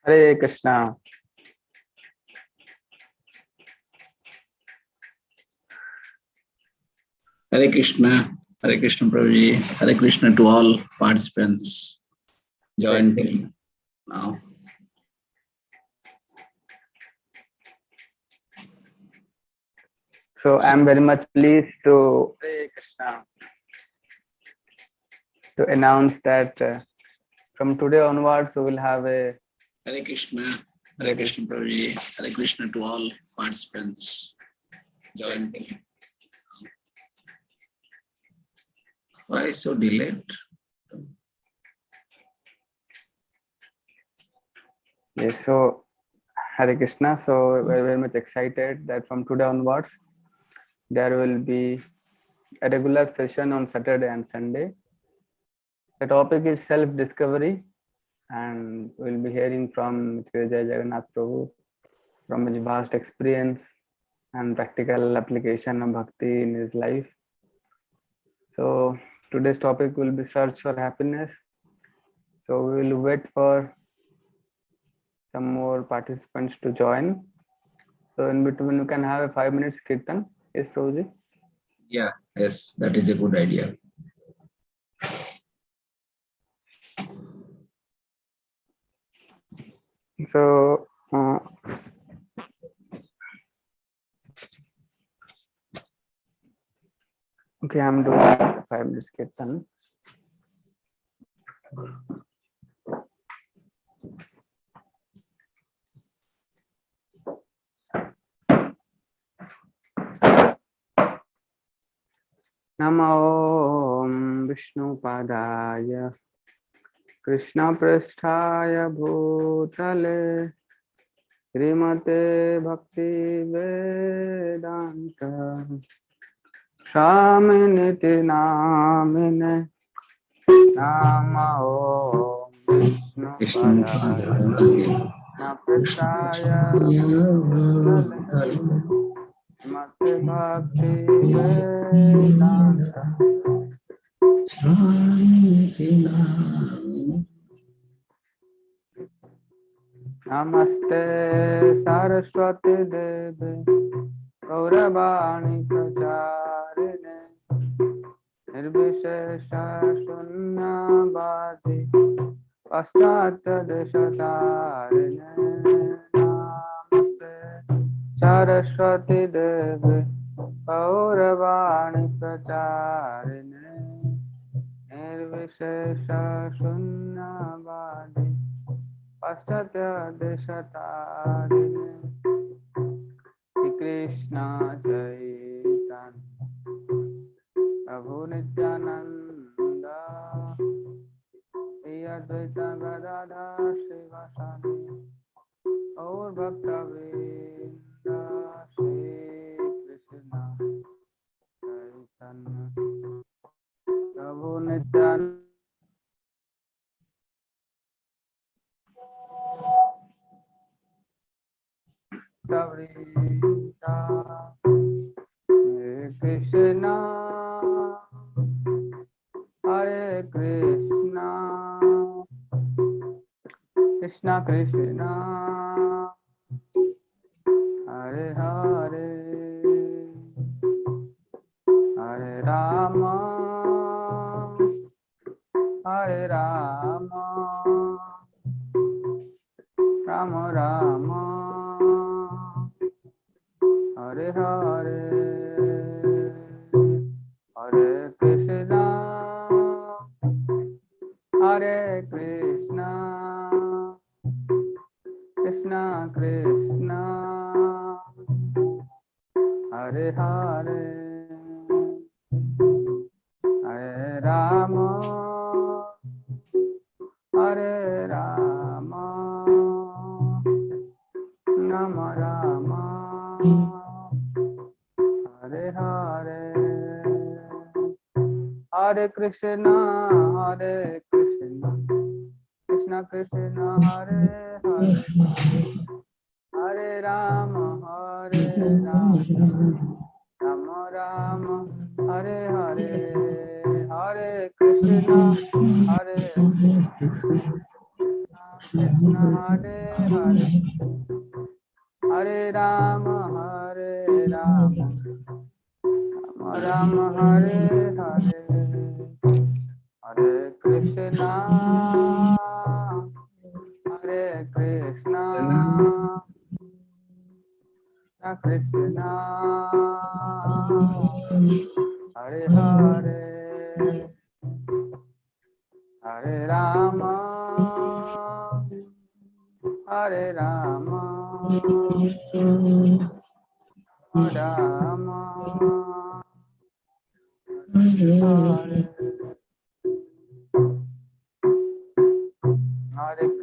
Hare Krishna. Hare Krishna Prabhuji, Hare Krishna to all participants joined now. So I'm very much pleased to Hare Krishna to announce that from today onwards we will have a Hare Krishna Prabhuji, Hare Krishna to all participants joined. Why so delayed? yes. So Hare Krishna. So we're very much excited that from today onwards there will be a regular session on Saturday and Sunday. The topic is self-discovery, and we'll be hearing from Jagannath Prabhu from his vast experience and practical application of bhakti in his life. So today's topic will be search for happiness. So we will wait for some more participants to join. So in between, you can have a 5 minutes kirtan. Yes, Prabhuji? Yeah, yes, that is a good idea. So okay, I'm doing 5 minutes kirtan. Namo Vishnupadaya Krishna Prasthaya Bhutale Srimate Bhakti Vedanta Swaminiti Namine Namo Vishnupadaya Krishna Prasthaya Bhutale Srimate Bhakti Vedanta Namaste Saraswati Devi Gauravani Pracharine Nirvishesha Shunyavadi Paschatya Deshatarine Namaste Saraswati Devi Gauravani Pracharine Nirvishesha Shunyavadi Paschatya Deshatarine Shri Krishna Chaitanya Prabhu Nityananda Shri Advaita Gadadhar Srivasadi Gaur Bhaktavinda Shri Krishna Chaitanya Prabhu Nityananda Vrinda Hare Krishna Hare Krishna Krishna Krishna Hare Hare Hare Rama Hare Rama Rama Rama Hare Hare Hare Krishna Hare Krishna Krishna Krishna Hare Hare Hare Rama Hare Rama Rama Rama Hare Hare Hare Krishna Krishna Krishna Hare Hare Hare Rama Rama Rama Hare Hare Hare Krishna Krishna Hare Hare Hare Rama Rama Rama Hare Hare Hare Krishna Krishna Krishna Hare Hare Hare Rama Rama Hare Hare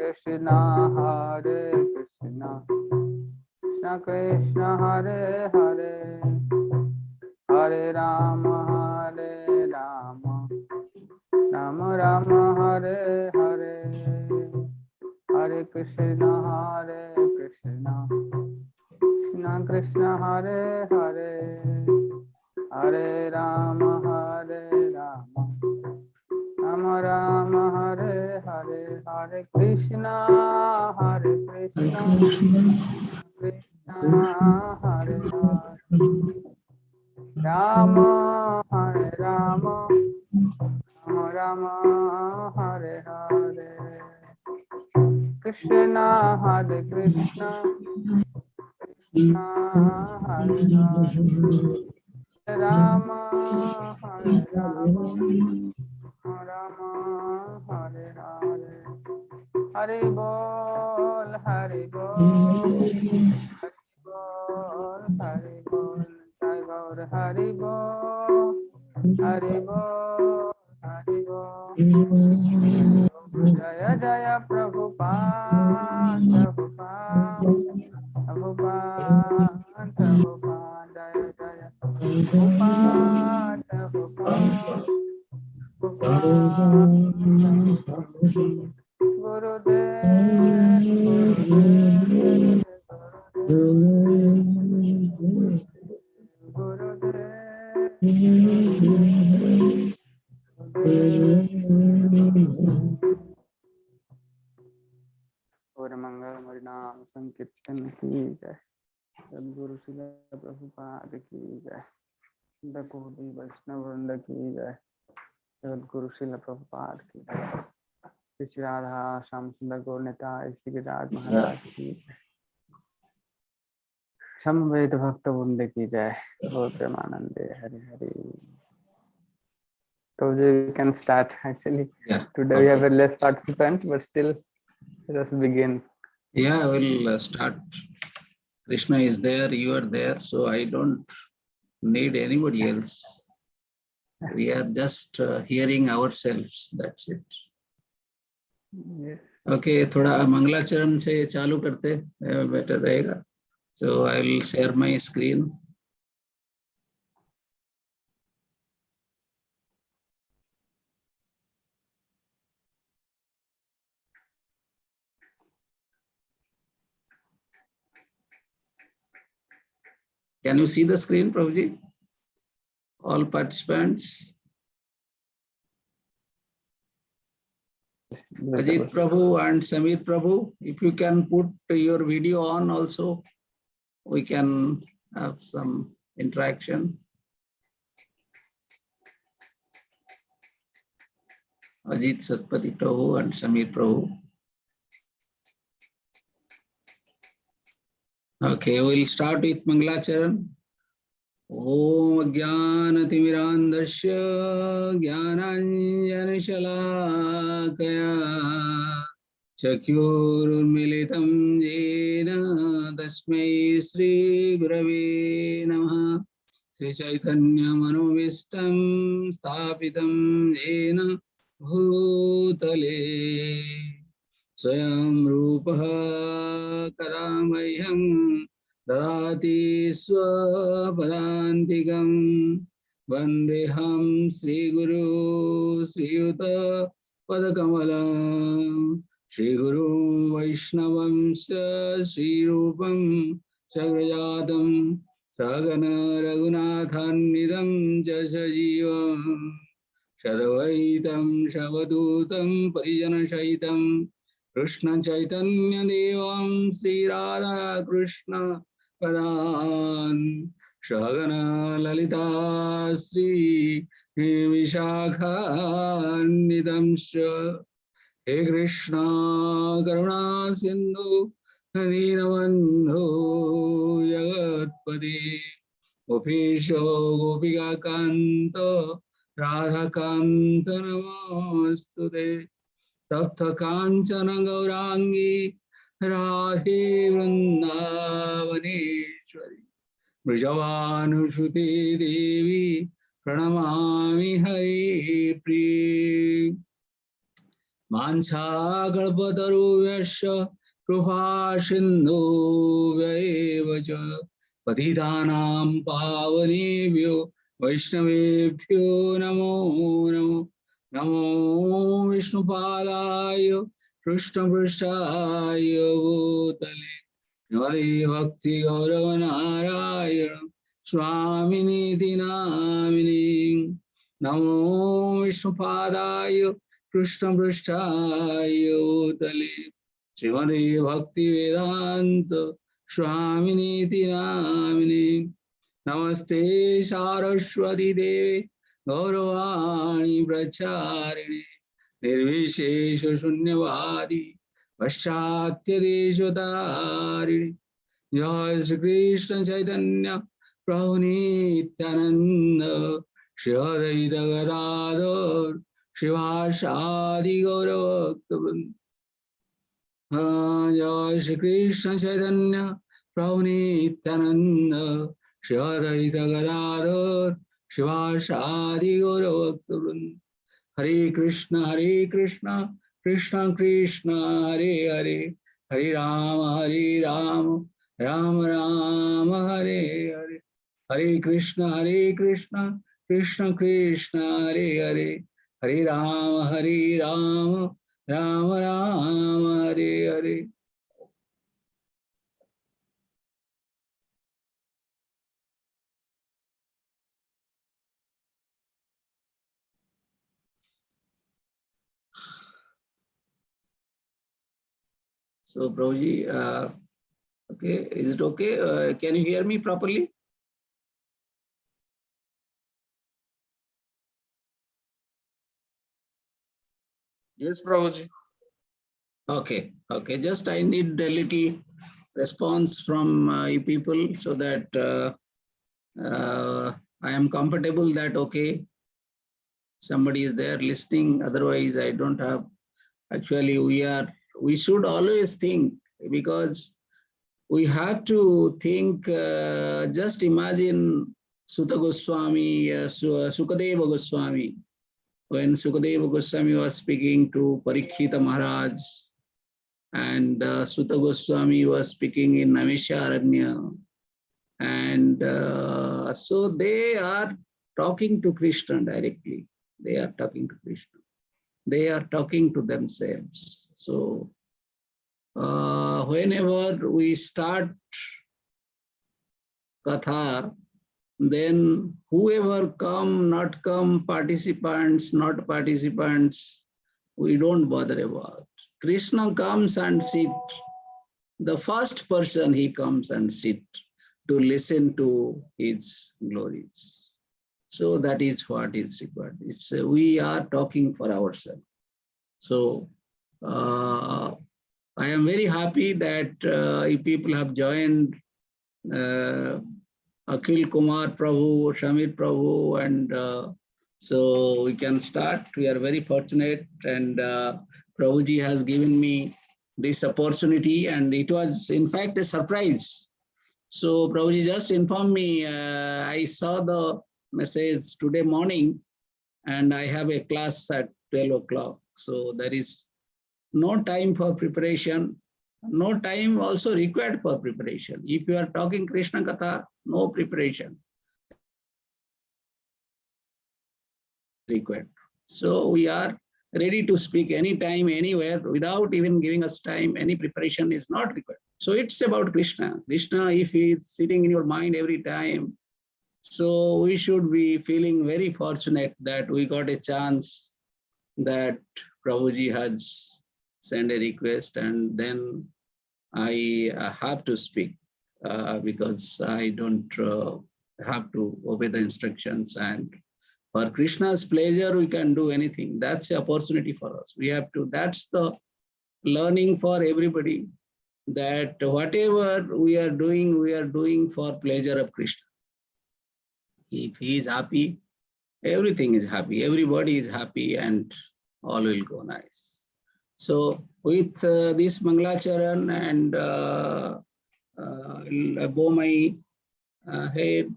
Krishna Krishna Krishna Hare Hare Hare Rama Rama Rama Hare Hare Hare Krishna Krishna Krishna Hare Hare Hare Rama Rama Rama Hare Hare Hare Krishna Krishna Hare Hare Rama Rama Rama Hare Hare Krishna Krishna Hare Hare Rama Rama Rama Hare Hare Hari Bol Hari Bol Hari Bol Jai Gaur Hari Bol Hari Bol Hari Bol Jaya Jaya Prabhupada Prabhupada Jaya Jaya Prabhupada Gurudev और मंगल हरिनाम संकीर्तन की जय सद्गुरु श्री प्रभुपाद की जय कोटि वैष्णव वृंद की जय सद्गुरु श्री प्रभुपाद की जय श्री राधा श्याम सुंदर गौर निताय श्री गिरिराज महाराज की समवेत भक्त वृंद की जय गौर प्रेमानंदे Hari Hari. So we can start actually. Yeah. Today we have a less participant, but still let us begin. Yeah, we'll start. Krishna is there, you are there, so I don't need anybody else. We are just hearing ourselves, that's it. Yes. Okay, थोड़ा मंगलाचरण से चालू करते better रहेगा. So I will share my screen. Can you see the screen, Prabhuji? All participants. Ajit Prabhu and Samir Prabhu, if you can put your video on also, we can have some interaction. Ajit Satpati Prabhu and Samir Prabhu. Okay, we'll start with Mangalacharan. Om Jnanatimirandasya Jnananjanashalakaya Chakyurmilitam Jena Tasmai Sri Gurave Namaha Sri Chaitanya Manovistam Sthapitam Jena Bhutale Swayam Rupaha Karamayam Dati Swapadantikam Vandeham Sri Guru Sri Yuta Padakamalam Sri Guru Vaishnavam Sri Rupam Sagrajatam Sagana Raghunathanidam Jasajivam Shadavaitam Shavadutam Parijana Shaitam Krishna Chaitanya Devam Sri Radha Krishna Padan Shagana Lalita Sri Vishakha Nidamsha He Krishna Karuna Sindhu Deenabandhu Jagatpati Gopisho Gopika Kanto Radha Kanta Namastude Tapta Kanchana Gaurangi Radhe Vrindavaneshwari Brijavanushuti Devi Pranamami Hari Priya Mancha Kalpataruvasya Krupa Sindhu Vaivacha Patitanam Pavanebhyo Vaishnavebhyo Namo Namo Namo Vishnupadaya Krishna Prasthaya Bhutale Nadi Bhakti Gaurava Narayana Swamini Namini Namo Vishnupadaya Krishna Prasthaya Bhutale Srimati Bhakti Vedanta Swamini Namini Namaste Saraswati Devi Gauravani Pracharini Nirvishesha Shunyavadi Paschatya Deshatarini Jai Shri Krishna Chaitanya Prabhu Nityananda Shri Advaita Gadadhar Shivasadi Gauravakta Jai Shri Krishna Chaitanya Prabhu Nityananda Shri Advaita Gadadhar Shivasadi Gauravakta Hare Krishna, Krishna Krishna, Hare Hare, Hare Rama, Rama Rama, Hare Hare. Hare Krishna, Krishna Krishna, Hare Hare, Hare Rama, Rama Rama, Hare Hare. So, Prabhuji, okay, is it okay? Can you hear me properly? Yes, Prabhuji. Okay, okay. Just I need a little response from you people so that I am comfortable that okay, somebody is there listening. Otherwise, I don't have. Actually, we should always think because we have to think. Just imagine Sutta Goswami, Sukadeva Goswami. When Sukadeva Goswami was speaking to Parikshita Maharaj, and Sutta Goswami was speaking in Namisharanya, and so they are talking to Krishna directly. They are talking to Krishna. They are talking to themselves. So whenever we start Katha, then whoever come, not come, participants, not participants, we don't bother about. Krishna comes and sit. The first person he comes and sit to listen to his glories. So that is what is required. It's, we are talking for ourselves. So I am very happy that people have joined Akhil Kumar Prabhu, Shamir Prabhu, and so we can start. We are very fortunate, and Prabhuji has given me this opportunity, and it was in fact a surprise. So Prabhuji just informed me, I saw the message today morning, and I have a class at 12 o'clock. So there is no time for preparation, no time also required for preparation. If you are talking Krishna Katha, no preparation required. So we are ready to speak anytime, anywhere, without even giving us time. Any preparation is not required. So it's about Krishna. Krishna, if he is sitting in your mind every time, so we should be feeling very fortunate that we got a chance that Prabhuji has send a request, and then I have to speak because I don't have to obey the instructions. And for Krishna's pleasure, we can do anything. That's the opportunity for us. We have to, that's the learning for everybody, that whatever we are doing for pleasure of Krishna. If he is happy, everything is happy, everybody is happy, and all will go nice. So with this Mangalacharan and bow my head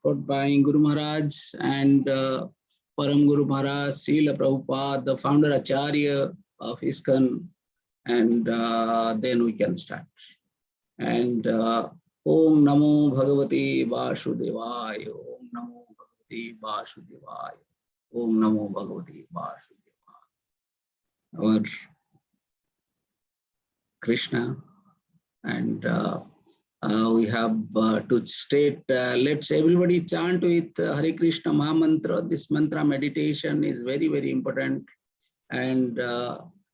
put by Guru Maharaj and Param Guru Maharaj, Srila Prabhupada, the founder Acharya of ISKCON, and then we can start. And Om Namo Bhagavate Vasudevaya, Om Namo Bhagavate Vasudevaya, Om Namo Bhagavate Vasudevaya. Our Krishna, and we have to state, let's everybody chant with Hare Krishna Maha Mantra. This mantra meditation is very, very important. And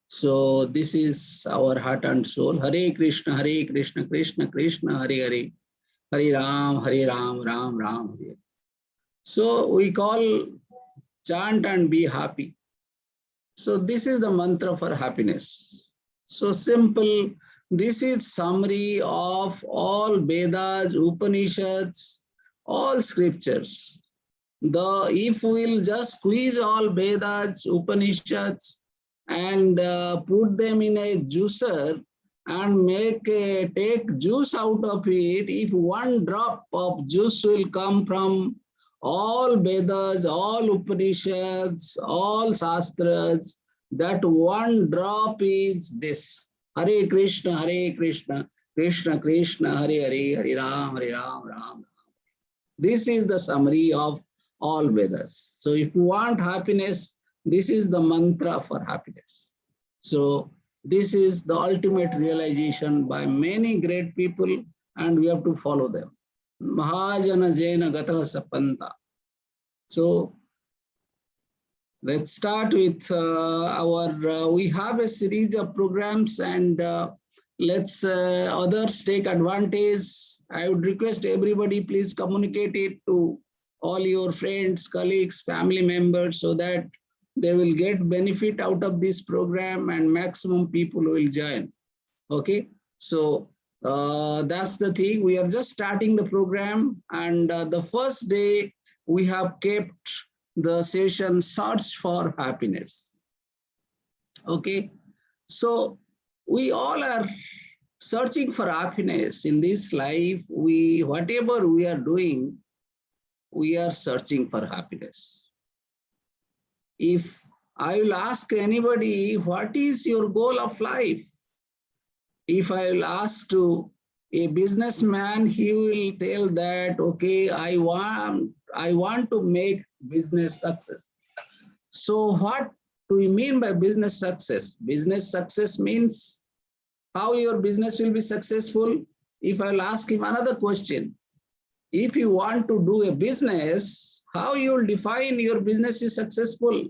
so this is our heart and soul. Hare Krishna, Krishna Krishna, Hare Hare, Hare Ram, Ram Ram, Hare. So we call chant and be happy. So this is the mantra for happiness. So simple. This is summary of all Vedas, Upanishads, all scriptures. If we'll just squeeze all Vedas, Upanishads, and put them in a juicer and take juice out of it, if one drop of juice will come from all Vedas, all Upanishads, all Shastras, that one drop is this. Hare Krishna, Krishna Krishna, Hare Hare, Hare Ram, Ram Ram. This is the summary of all Vedas. So if you want happiness, this is the mantra for happiness. So this is the ultimate realization by many great people, and we have to follow them. Mahajana Jaina Gataha Sapanta. So let's start with we have a series of programs, and let's others take advantage. I would request everybody, please communicate it to all your friends, colleagues, family members, so that they will get benefit out of this program and maximum people will join. Okay, so that's the thing. We are just starting the program, and the first day we have kept the session Search for Happiness. Okay, so we all are searching for happiness in this life. Whatever we are doing, we are searching for happiness. If I will ask anybody, what is your goal of life? If I will ask to a businessman, he will tell that, okay, I want to make business success. So what do we mean by business success? Business success means how your business will be successful. If I'll ask him another question, if you want to do a business, how you will define your business is successful?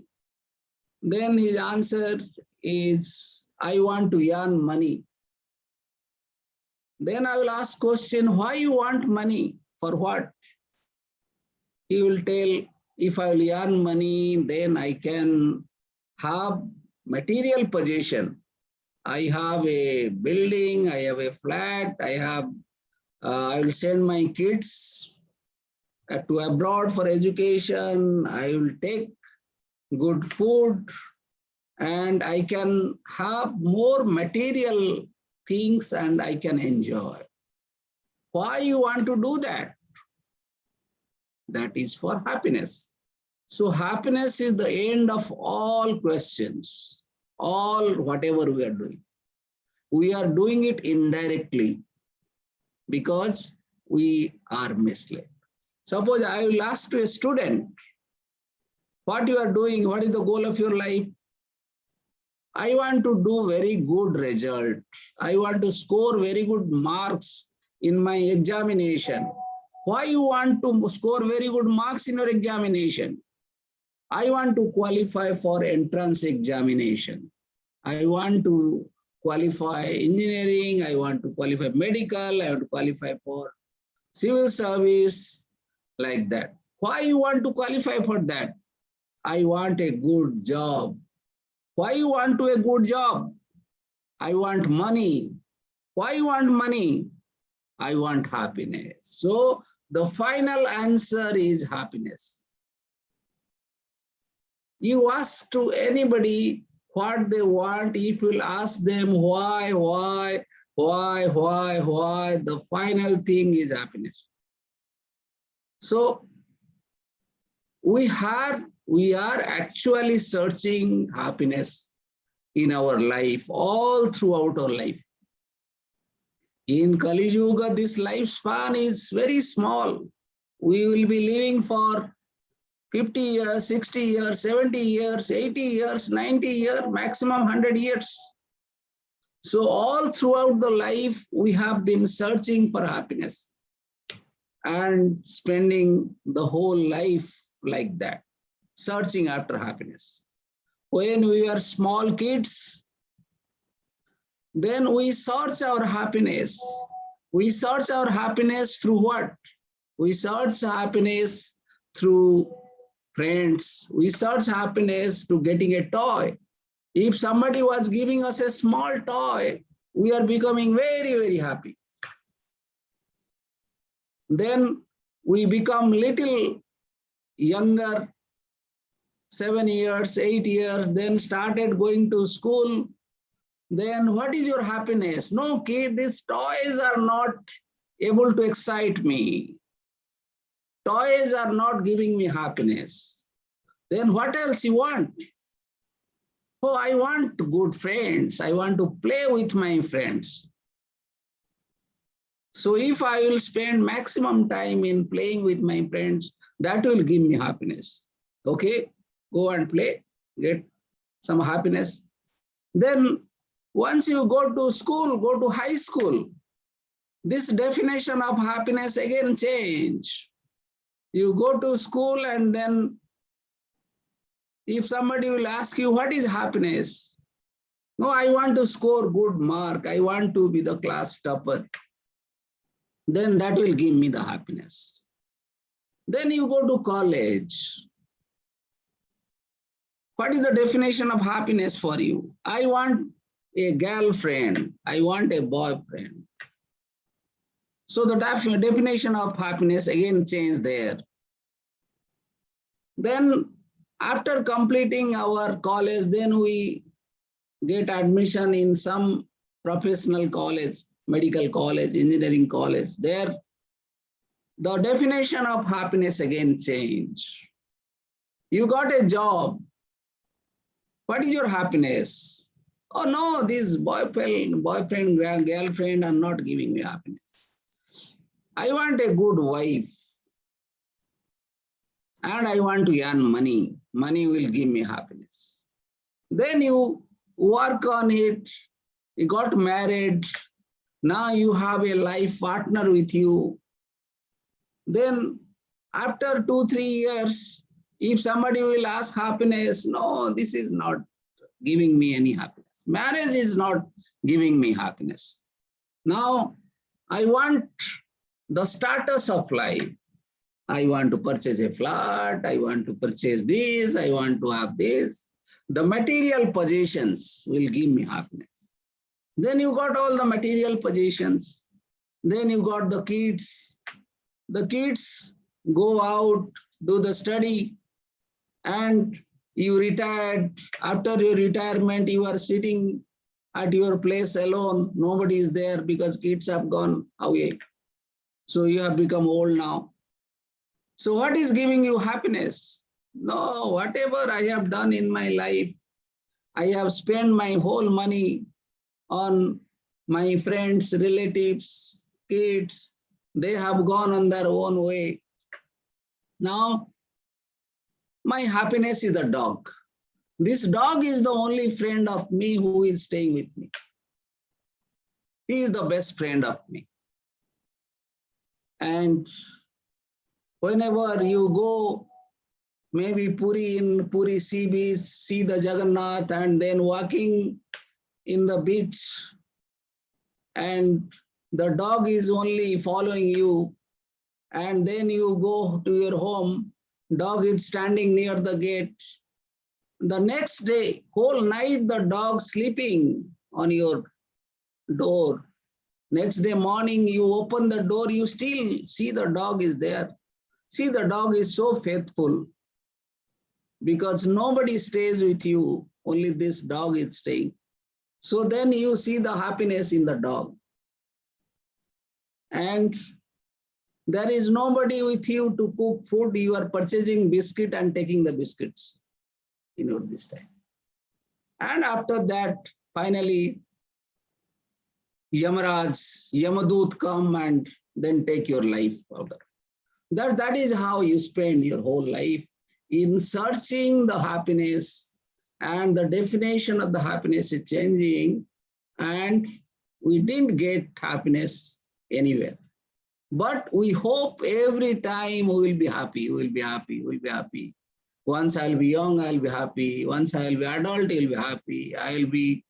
Then his answer is, I want to earn money. Then I will ask question, why you want money? For what? He will tell, if I will earn money, then I can have material possession. I have a building, I have a flat, I will send my kids to abroad for education, I will take good food, and I can have more material things and I can enjoy. Why you want to do that? That is for happiness. So happiness is the end of all questions, all whatever we are doing. We are doing it indirectly because we are misled. Suppose I will ask to a student, what you are doing, what is the goal of your life? I want to do very good result. I want to score very good marks in my examination. Why you want to score very good marks in your examination? I want to qualify for entrance examination. I want to qualify engineering, I want to qualify medical, I want to qualify for civil service, like that. Why you want to qualify for that? I want a good job. Why you want to a good job? I want money. Why you want money? I want happiness. So the final answer is happiness. You ask to anybody what they want, if you'll ask them why, the final thing is happiness. So we are actually searching happiness in our life, all throughout our life. In Kali Yuga, this lifespan is very small. We will be living for 50 years, 60 years, 70 years, 80 years, 90 years, maximum 100 years. So all throughout the life, we have been searching for happiness and spending the whole life like that, searching after happiness. When we were small kids, then we search our happiness. We search our happiness through what? We search happiness through friends. We search happiness to getting a toy. If somebody was giving us a small toy, we are becoming very, very happy. Then we become little younger, 7 years, 8 years, then started going to school. Then what is your happiness? No, kid, these toys are not able to excite me. Toys are not giving me happiness. Then what else you want? Oh, I want good friends. I want to play with my friends. So if I will spend maximum time in playing with my friends, that will give me happiness. Okay, go and play, get some happiness. Then once you go to school, go to high school, this definition of happiness again change. You go to school and then if somebody will ask you, what is happiness? No, I want to score good mark. I want to be the class topper. Then that will give me the happiness. Then you go to college. What is the definition of happiness for you? I want a girlfriend. I want a boyfriend. So the definition of happiness again changed there. Then after completing our college, then we get admission in some professional college, medical college, engineering college. There, the definition of happiness again changed. You got a job. What is your happiness? Oh no, this boyfriend, girlfriend are not giving me happiness. I want a good wife. And I want to earn money. Money will give me happiness. Then you work on it. You got married. Now you have a life partner with you. Then after 2-3 years, if somebody will ask happiness, no, this is not giving me any happiness. Marriage is not giving me happiness. Now I want the status of life. I want to purchase a flat. I want to purchase this. I want to have this. The material possessions will give me happiness. Then you got all the material possessions. Then you got the kids. The kids go out, do the study, and you retired. After your retirement, you are sitting at your place alone. Nobody is there because kids have gone away. So you have become old now. So what is giving you happiness? No, whatever I have done in my life, I have spent my whole money on my friends, relatives, kids. They have gone on their own way. Now, my happiness is a dog. This dog is the only friend of me who is staying with me. He is the best friend of me. And whenever you go maybe Puri sea beach, see the Jagannath, and then walking in the beach, and the dog is only following you, and then you go to your home, dog is standing near the gate. The next day, whole night, the dog sleeping on your door. Next day morning, you open the door, you still see the dog is there. See, the dog is so faithful because nobody stays with you, only this dog is staying. So then you see the happiness in the dog. And there is nobody with you to cook food, you are purchasing biscuit and taking the biscuits this time. And after that, finally, Yamadut come and then take your life out of it. That is how you spend your whole life in searching the happiness, and the definition of the happiness is changing, and we didn't get happiness anywhere. But we hope every time we will be happy, we will be happy, we will be happy. Once I'll be young, I'll be happy. Once I'll be adult, I'll be happy. I'll be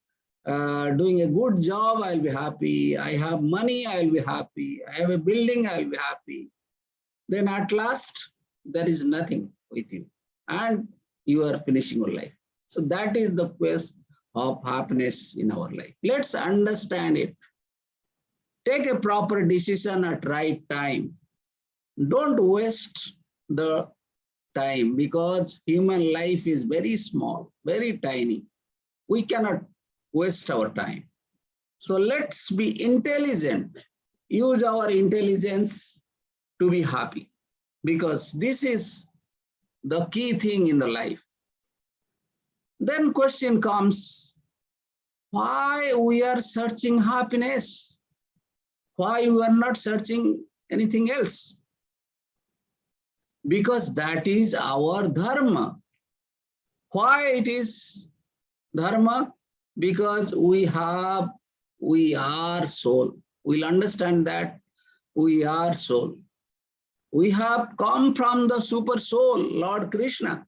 doing a good job, I'll be happy. I have money, I'll be happy. I have a building, I'll be happy. Then at last, there is nothing with you, and you are finishing your life. So that is the quest of happiness in our life. Let's understand it. Take a proper decision at right time. Don't waste the time, because human life is very small, very tiny. We cannot waste our time. So let's be intelligent. Use our intelligence to be happy, because this is the key thing in the life. Then question comes, why we are searching happiness? Why we are not searching anything else? Because that is our dharma. Why it is dharma? Because we are soul. We'll understand that we are soul. We have come from the super soul, Lord Krishna,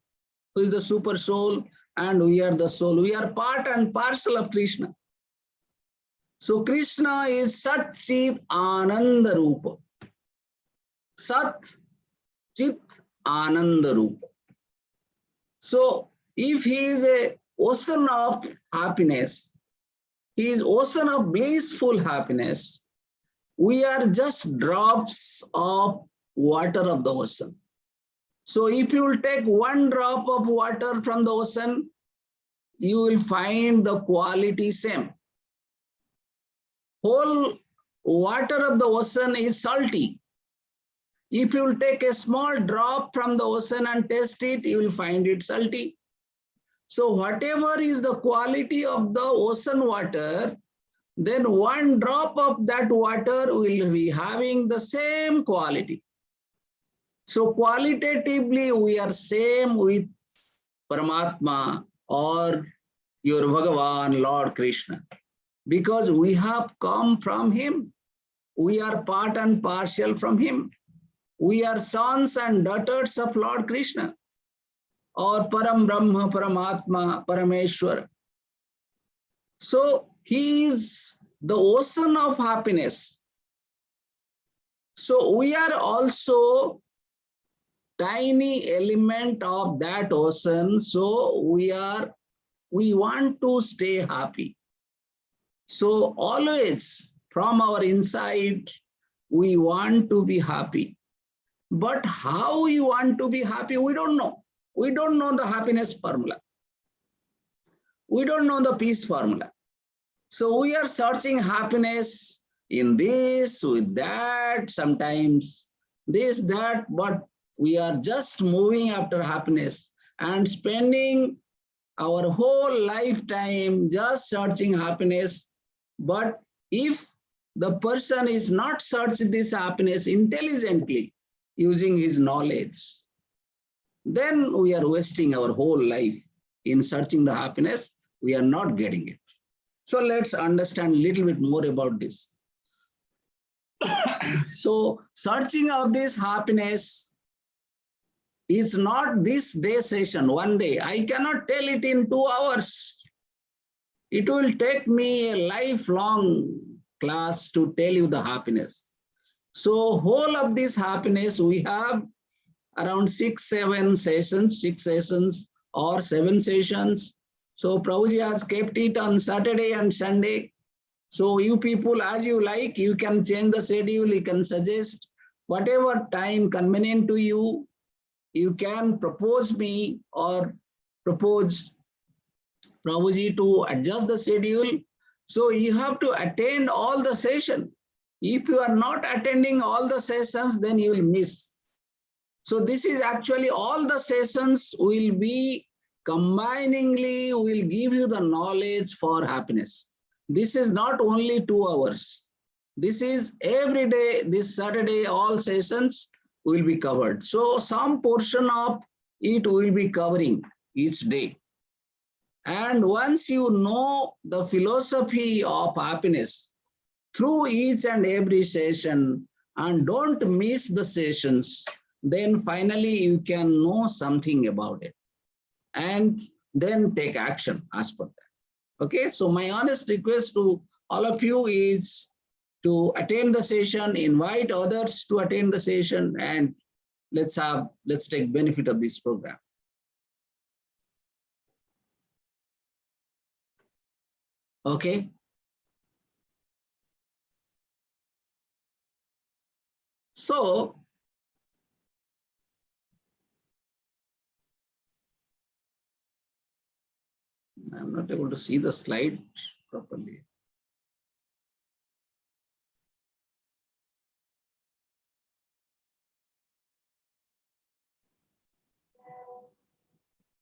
who is the super soul, and we are the soul. We are part and parcel of Krishna. So Krishna is Sat Chit Ananda Rupa. Sat Chit Ananda Rupa. So if he is a ocean of happiness, he is ocean of blissful happiness, we are just drops of water of the ocean. So if you will take one drop of water from the ocean, you will find the quality same. Whole water of the ocean is salty. If you will take a small drop from the ocean and taste it, you will find it salty. So whatever is the quality of the ocean water, then one drop of that water will be having the same quality. So qualitatively, we are same with Paramatma or your Bhagavan, Lord Krishna, because we have come from him. We are part and partial from him. We are sons and daughters of Lord Krishna, or Param Brahma, Paramatma, Parameshwara. So he is the ocean of happiness. So we are also tiny element of that ocean. So we want to stay happy. So always from our inside, we want to be happy. But how we want to be happy, we don't know. We don't know the happiness formula. We don't know the peace formula. So we are searching happiness in this, with that, sometimes this, that, but we are just moving after happiness and spending our whole lifetime just searching happiness. But if the person is not searching this happiness intelligently, using his knowledge, then we are wasting our whole life in searching the happiness. We are not getting it. So let's understand a little bit more about this. So searching of this happiness is not this day session, one day. I cannot tell it in 2 hours. It will take me a lifelong class to tell you the happiness. So whole of this happiness, we have around 6 sessions or 7 sessions. So Prabhuji has kept it on Saturday and Sunday. So you people, as you like, you can change the schedule, you can suggest whatever time convenient to you. You can propose me or propose Prabhuji to adjust the schedule. So you have to attend all the session. If you are not attending all the sessions, then you will miss. So this is actually all the sessions will be combiningly will give you the knowledge for happiness. This is not only 2 hours. This is every day, this Saturday, all sessions will be covered. So some portion of it will be covering each day. And once you know the philosophy of happiness through each and every session and don't miss the sessions, then finally you can know something about it and then take action as per that. Okay, so my honest request to all of you is to attend the session, invite others to attend the session, and let's take benefit of this program. Okay. So I'm not able to see the slide properly.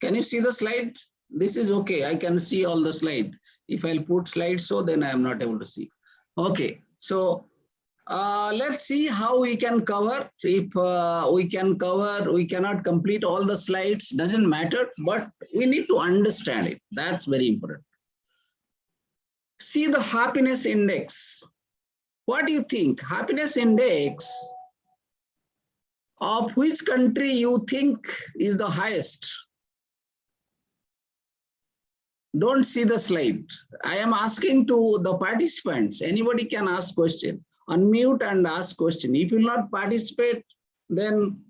Can you see the slide? This is okay. I can see all the slide. If I'll put slides, so then I am not able to see. Okay. So let's see how we can cover. If we can cover, we cannot complete all the slides, doesn't matter, but we need to understand it. That's very important. See the happiness index. What do you think? Happiness index of which country you think is the highest? Don't see the slide. I am asking to the participants. Anybody can ask question. Unmute and ask question. If you will not participate, then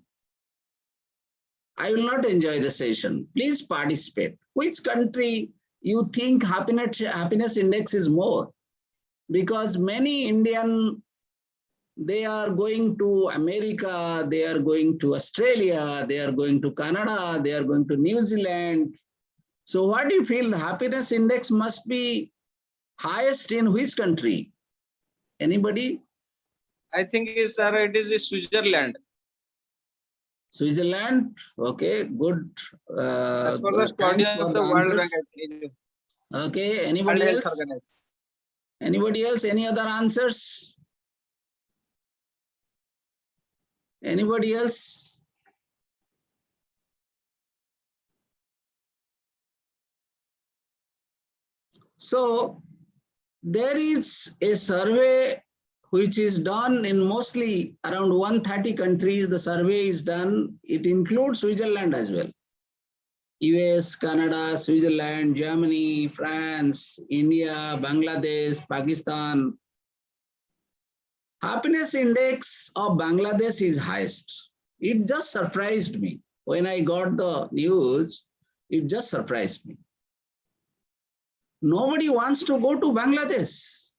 I will not enjoy the session. Please participate. Which country you think happiness index is more? Because many Indian, they are going to America, they are going to Australia, they are going to Canada, they are going to New Zealand. So what do you feel the happiness index must be highest in which country? Anybody? I think, sir, it is Switzerland. Switzerland? Okay, good. As for the study of the World Bank, actually. Okay, anybody World Health else? Organization. Anybody else? Any other answers? Anybody else? So there is a survey which is done in mostly around 130 countries. The survey is done. It includes Switzerland as well. US, Canada, Switzerland, Germany, France, India, Bangladesh, Pakistan. Happiness index of Bangladesh is highest. It just surprised me. When I got the news, it just surprised me. Nobody wants to go to Bangladesh.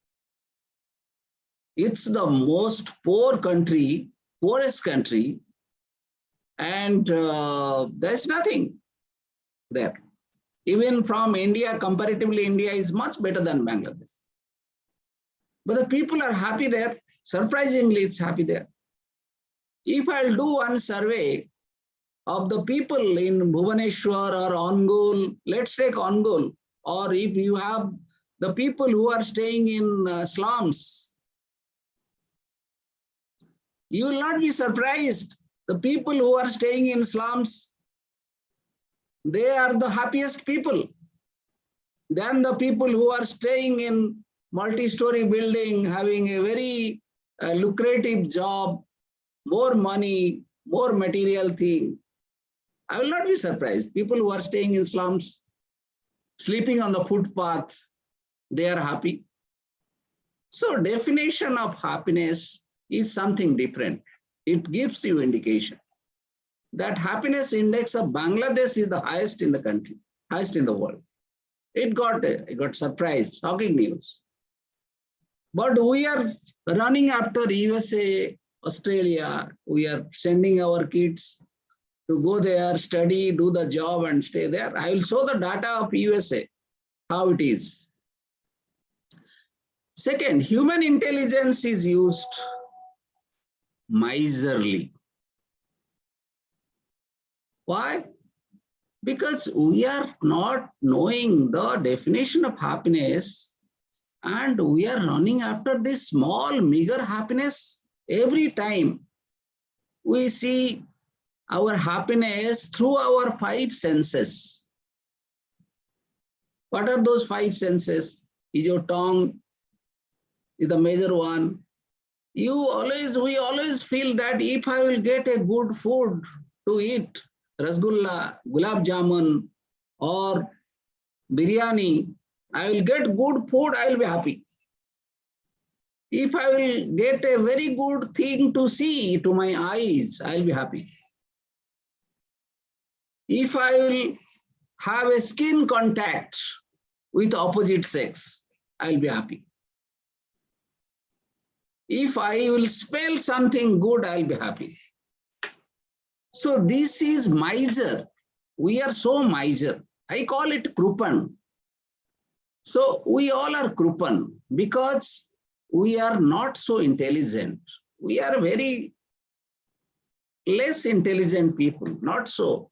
It's the most poor country, poorest country, and there's nothing there. Even from India, comparatively, India is much better than Bangladesh. But the people are happy there. Surprisingly, it's happy there. If I'll do one survey of the people in Bhubaneswar or Ongole, let's take Ongole, or if you have the people who are staying in slums, you will not be surprised. The people who are staying in slums, they are the happiest people than the people who are staying in multi-story building, having a very lucrative job, more money, more material thing. I will not be surprised. People who are staying in slums, sleeping on the footpaths, they are happy. So definition of happiness is something different. It gives you indication that happiness index of Bangladesh is the highest in the country, highest in the world. It got surprised, shocking news. But we are running after USA, Australia. We are sending our kids to go there, study, do the job and stay there. I will show the data of USA, how it is. Second, human intelligence is used miserly. Why? Because we are not knowing the definition of happiness and we are running after this small, meager happiness. Every time we see our happiness through our five senses. What are those five senses? Is your tongue is the major one. We always feel that if I will get a good food to eat, rasgulla, gulab jamun, or biryani, I will get good food, I will be happy. If I will get a very good thing to see to my eyes, I will be happy. If I will have a skin contact with opposite sex, I will be happy. If I will smell something good, I will be happy. So this is miser. We are so miser. I call it krupan. So we all are krupan because we are not so intelligent. We are very less intelligent people, not so.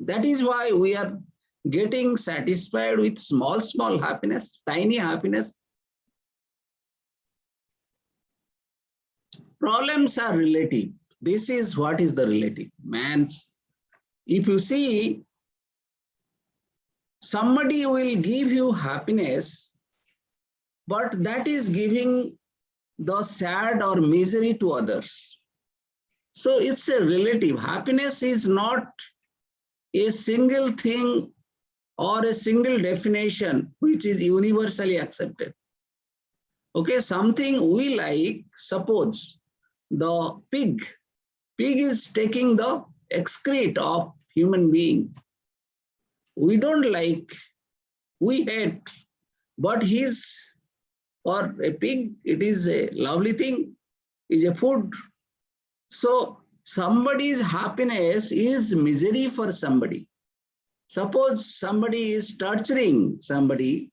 That is why we are getting satisfied with small happiness, tiny happiness. Problems are relative. This is what is the relative. Man's, if you see, somebody will give you happiness, but that is giving the sad or misery to others. So it's a relative. Happiness is not a single thing or a single definition which is universally accepted. Okay, something we like, suppose the pig is taking the excrete of human being. We don't like, we hate, but for a pig, it is a lovely thing, is a food. So somebody's happiness is misery for somebody. Suppose somebody is torturing somebody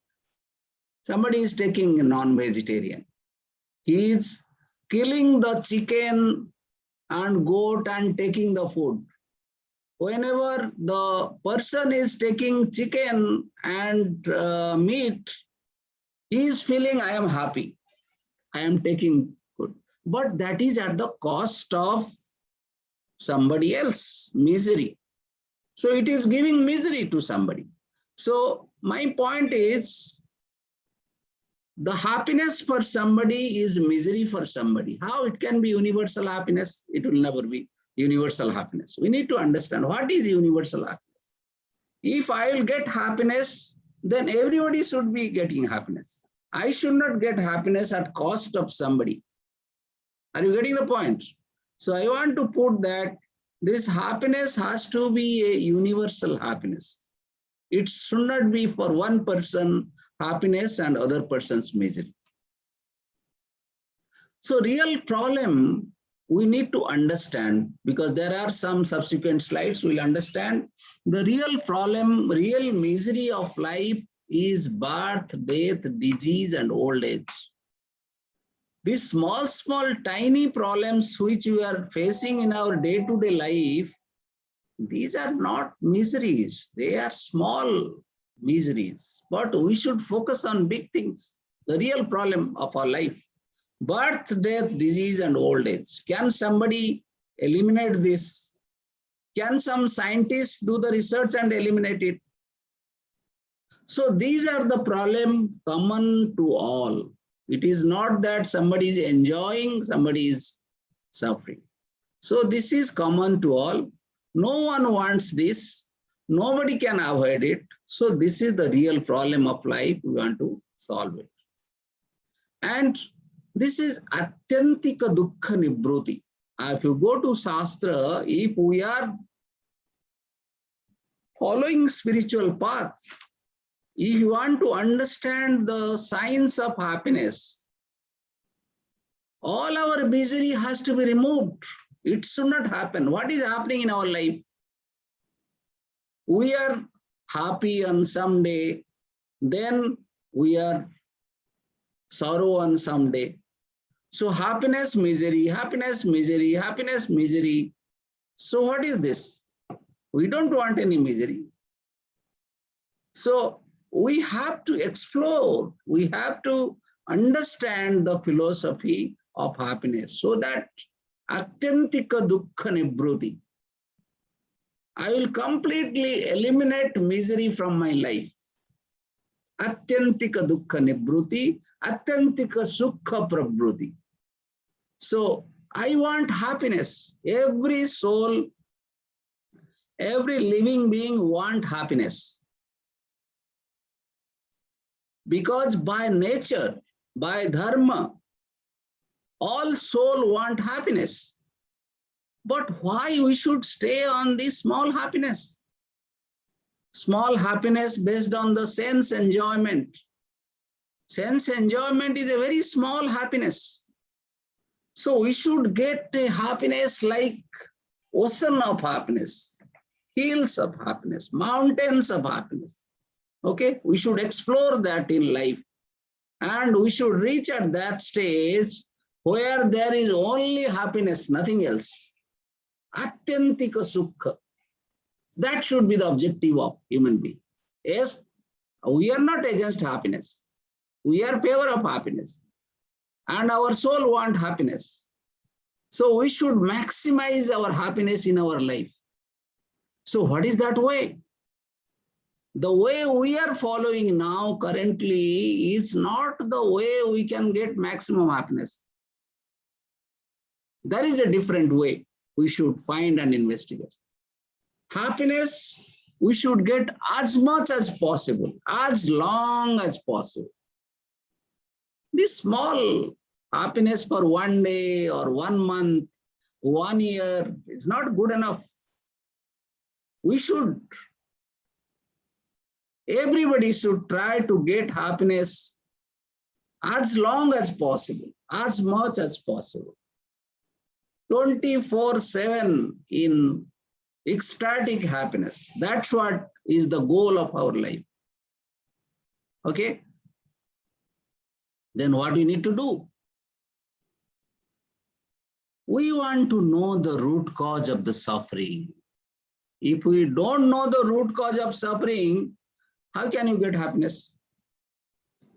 is taking a non-vegetarian. He is killing the chicken and goat and taking the food. Whenever the person is taking chicken and meat, he is feeling, I am happy, I am taking food. But that is at the cost of somebody else, misery. So it is giving misery to somebody. So my point is, the happiness for somebody is misery for somebody. How it can be universal happiness? It will never be universal happiness. We need to understand what is universal happiness. If I will get happiness, then everybody should be getting happiness. I should not get happiness at cost of somebody. Are you getting the point? So I want to put that this happiness has to be a universal happiness. It should not be for one person happiness and other person's misery. So real problem we need to understand, because there are some subsequent slides we'll understand. The real problem, real misery of life is birth, death, disease, and old age. These small, tiny problems which we are facing in our day-to-day life, these are not miseries. They are small miseries. But we should focus on big things, the real problem of our life. Birth, death, disease, and old age. Can somebody eliminate this? Can some scientists do the research and eliminate it? So these are the problems common to all. It is not that somebody is enjoying, somebody is suffering. So this is common to all. No one wants this. Nobody can avoid it. So this is the real problem of life. We want to solve it. And this is atyantika dukkha nibruti. If you go to Shastra, if we are following spiritual paths, if you want to understand the science of happiness, all our misery has to be removed. It should not happen. What is happening in our life? We are happy on some day, then we are sorrow on some day. So happiness, misery, happiness, misery, happiness, misery. So what is this? We don't want any misery. So we have to explore, we have to understand the philosophy of happiness so that atyantika dukkha nibruti. I will completely eliminate misery from my life. Atyantika dukkha nibruti, atyantika sukha prabruti. So I want happiness. Every soul, every living being wants happiness. Because by nature, by dharma, all soul want happiness. But why we should stay on this small happiness? Small happiness based on the sense enjoyment. Sense enjoyment is a very small happiness. So we should get a happiness like ocean of happiness, hills of happiness, mountains of happiness. Okay, we should explore that in life. And we should reach at that stage where there is only happiness, nothing else. Atyantika sukha. That should be the objective of human being. Yes, we are not against happiness. We are in favor of happiness. And our soul wants happiness. So we should maximize our happiness in our life. So what is that way? The way we are following now currently is not the way we can get maximum happiness. There is a different way we should find and investigate. Happiness, we should get as much as possible, as long as possible. This small happiness for one day or 1 month, 1 year is not good enough. We should, everybody should try to get happiness as long as possible, as much as possible. 24/7 in ecstatic happiness. That's what is the goal of our life. Okay? Then what do we need to do? We want to know the root cause of the suffering. If we don't know the root cause of suffering, how can you get happiness?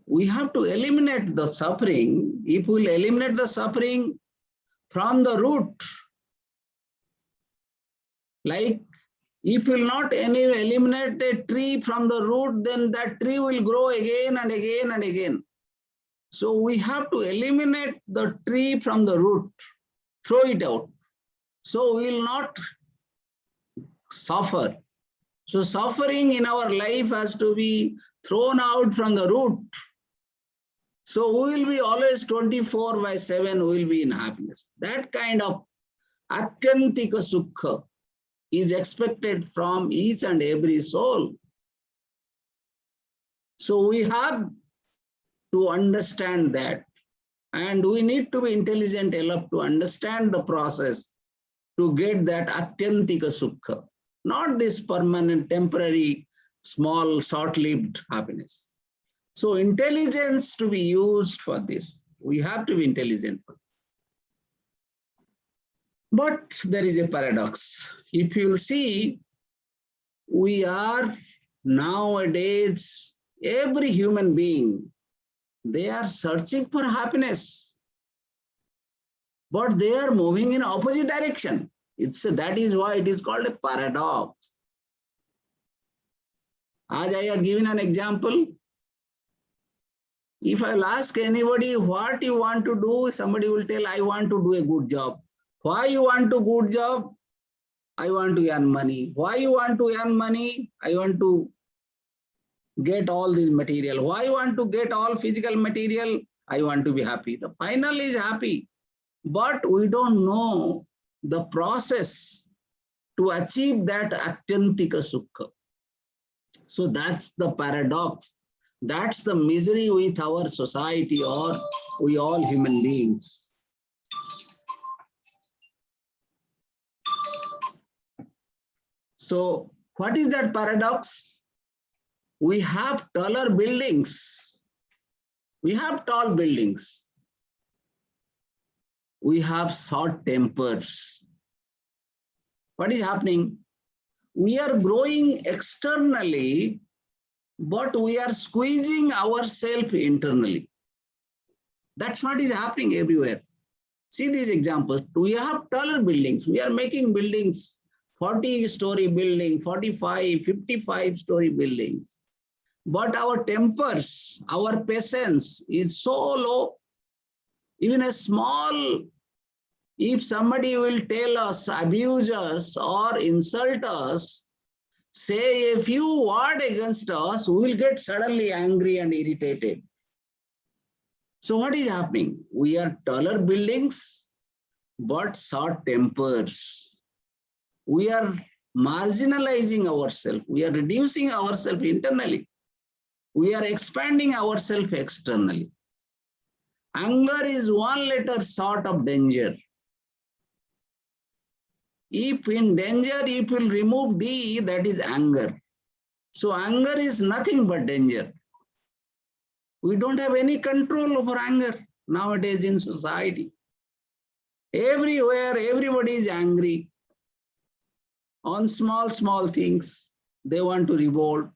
We have to eliminate the suffering. If we eliminate the suffering from the root, like if we will not eliminate a tree from the root, then that tree will grow again and again and again. So we have to eliminate the tree from the root, throw it out. So we will not suffer. So suffering in our life has to be thrown out from the root. So we will be always 24/7, we will be in happiness. That kind of atyantika sukha is expected from each and every soul. So we have to understand that. And we need to be intelligent enough to understand the process to get that atyantika sukha, not this permanent, temporary, small, short-lived happiness. So intelligence to be used for this. We have to be intelligent. But there is a paradox. If you see, we are nowadays, every human being, they are searching for happiness, but they are moving in opposite direction. That is why it is called a paradox. As I have given an example, if I'll ask anybody what you want to do, somebody will tell, I want to do a good job. Why you want to do a good job? I want to earn money. Why you want to earn money? I want to get all this material. Why you want to get all physical material? I want to be happy. The final is happy, but we don't know the process to achieve that atyantika sukha. So that's the paradox. That's the misery with our society, or we all human beings. So what is that paradox? We have taller buildings. We have tall buildings. We have short tempers. What is happening? We are growing externally, but we are squeezing ourselves internally. That's what is happening everywhere. See these examples. We have taller buildings. We are making buildings, 40-story building, 45, 55-story buildings. But our tempers, our patience is so low. Even a small, if somebody will tell us, abuse us, or insult us, say a few words against us, we will get suddenly angry and irritated. So what is happening? We are taller buildings, but short tempers. We are marginalizing ourselves. We are reducing ourselves internally. We are expanding ourselves externally. Anger is one letter short of danger. If in danger, if you will remove D, that is anger. So anger is nothing but danger. We don't have any control over anger nowadays in society. Everywhere, everybody is angry on small things. They want to revolt.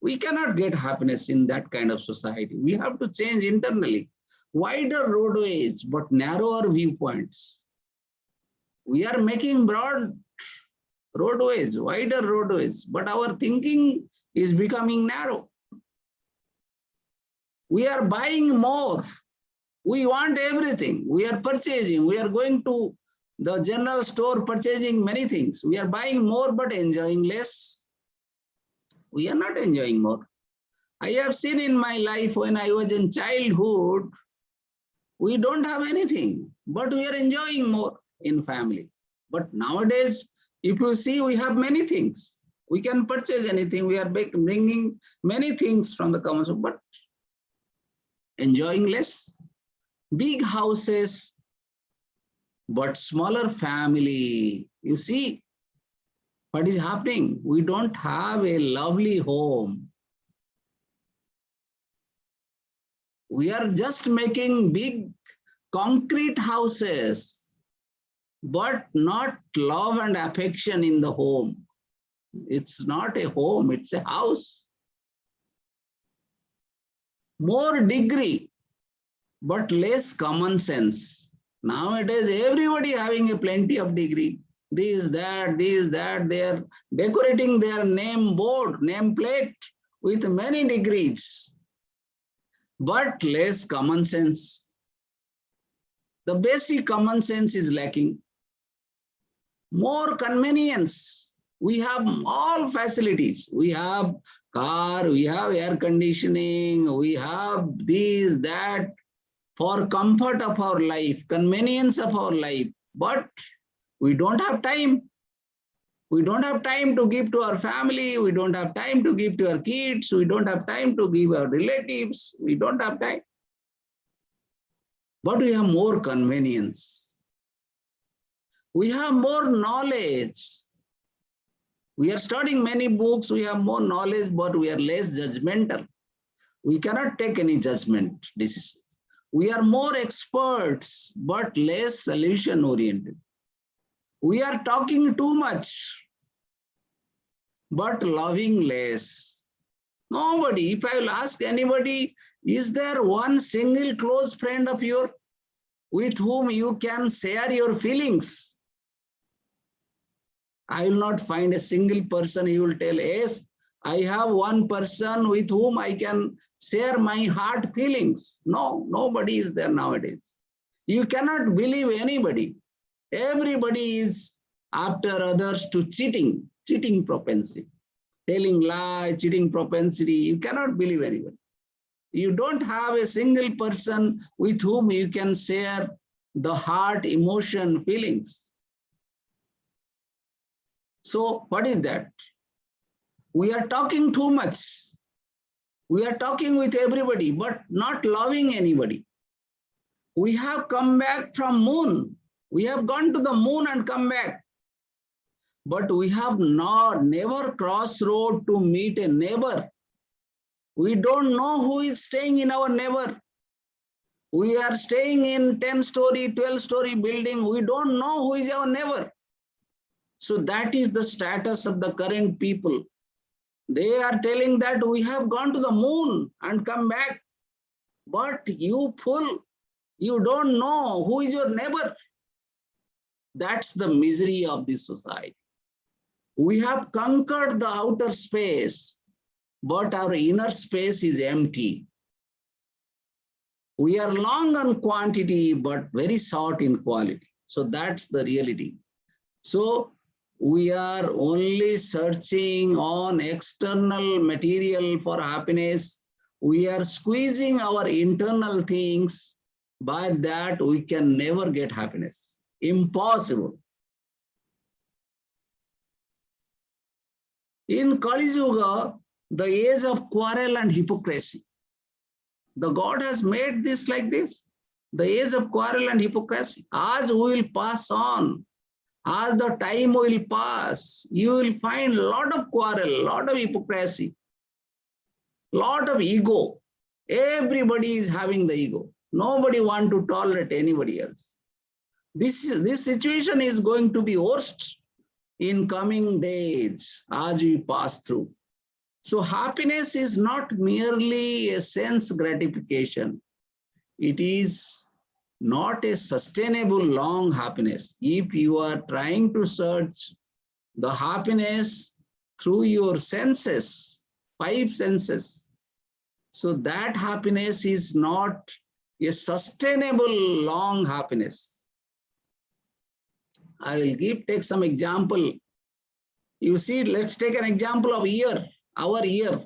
We cannot get happiness in that kind of society. We have to change internally. Wider roadways, but narrower viewpoints. We are making broad roadways, wider roadways, but our thinking is becoming narrow. We are buying more. We want everything. We are purchasing. We are going to the general store purchasing many things. We are buying more but enjoying less. We are not enjoying more. I have seen in my life when I was in childhood, we don't have anything, but we are enjoying more in family. But nowadays, if you see, we have many things. We can purchase anything. We are bringing many things from the commons, but enjoying less. Big houses, but smaller family. You see what is happening? We don't have a lovely home. We are just making big concrete houses, but not love and affection in the home. It's not a home, it's a house. More degree, but less common sense. Nowadays, everybody having a plenty of degree. This, that, they are decorating their name board, name plate with many degrees, but less common sense. The basic common sense is lacking. More convenience. We have all facilities. We have car, we have air conditioning, we have this, that, for comfort of our life, convenience of our life, but we don't have time. We don't have time to give to our family. We don't have time to give to our kids. We don't have time to give our relatives. We don't have time. But we have more convenience. We have more knowledge. We are studying many books. We have more knowledge, but we are less judgmental. We cannot take any judgment decisions. We are more experts, but less solution oriented. We are talking too much, but loving less. Nobody, if I will ask anybody, is there one single close friend of yours with whom you can share your feelings? I will not find a single person who will tell, yes, I have one person with whom I can share my heart feelings. No, nobody is there nowadays. You cannot believe anybody. Everybody is after others to cheating propensity, telling lie, cheating propensity. You cannot believe anyone. You don't have a single person with whom you can share the heart, emotion, feelings. So what is that? We are talking too much. We are talking with everybody, but not loving anybody. We have come back from moon. We have gone to the moon and come back. But we have never crossed road to meet a neighbor. We don't know who is staying in our neighbor. We are staying in 10-story, 12-story building. We don't know who is our neighbor. So that is the status of the current people. They are telling that we have gone to the moon and come back. But you fool, you don't know who is your neighbor. That's the misery of this society. We have conquered the outer space, but our inner space is empty. We are long on quantity, but very short in quality. So that's the reality. So we are only searching on external material for happiness. We are squeezing our internal things. By that, we can never get happiness. Impossible. In Kali Yuga, the age of quarrel and hypocrisy, the God has made this like this. The age of quarrel and hypocrisy. As we will pass on, as the time will pass, you will find a lot of quarrel, a lot of hypocrisy, a lot of ego. Everybody is having the ego. Nobody wants to tolerate anybody else. This situation is going to be worst in coming days as we pass through. So happiness is not merely a sense gratification. It is not a sustainable long happiness. If you are trying to search the happiness through your senses, 5 senses, so that happiness is not a sustainable long happiness. I will take some example. You see, let's take an example of ear. Our ear.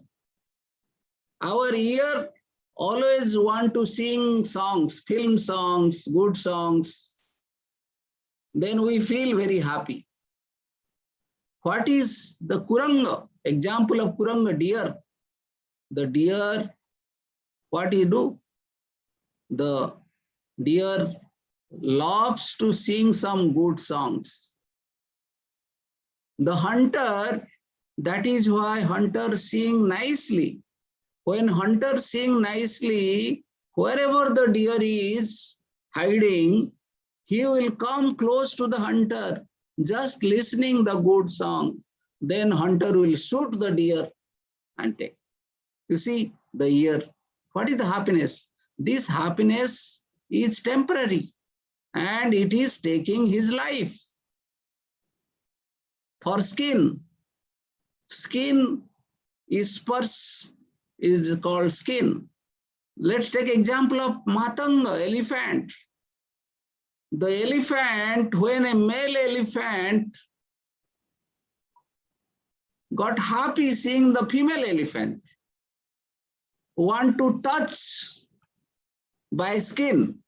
Our ear always want to sing songs, film songs, good songs. Then we feel very happy. What is the kuranga? Example of kuranga, deer. The deer, what do you do? The deer loves to sing some good songs. The hunter, that is why hunters sing nicely. When hunters sing nicely, wherever the deer is hiding, he will come close to the hunter, just listening the good song. Then hunter will shoot the deer and take. You see, the ear. What is the happiness? This happiness is temporary and it is taking his life. For skin, skin is purse, is called skin. Let's take example of matanga, elephant. The elephant, when a male elephant got happy seeing the female elephant, want to touch by skin,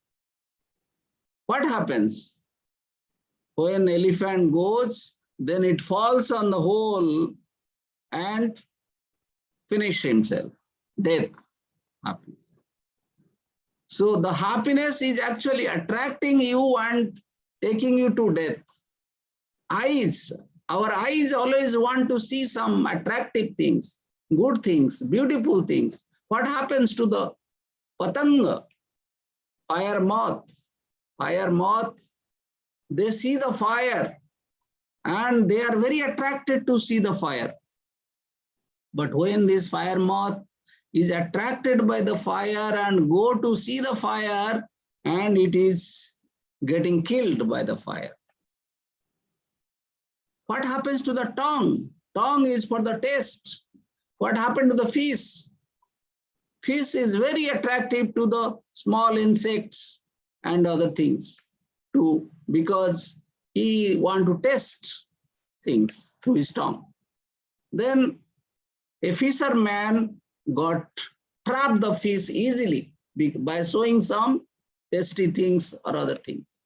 what happens? When elephant goes, then it falls on the hole and finish himself. Death happens. So the happiness is actually attracting you and taking you to death. Eyes. Our eyes always want to see some attractive things, good things, beautiful things. What happens to the patanga, fire moth? Fire moth, they see the fire and they are very attracted to see the fire. But when this fire moth is attracted by the fire and go to see the fire, and it is getting killed by the fire. What happens to the tongue? Tongue is for the taste. What happened to the fish? Fish is very attractive to the small insects and other things too, because he want to test things through his tongue. Then a fisherman got trapped the fish easily by showing some tasty things or other things.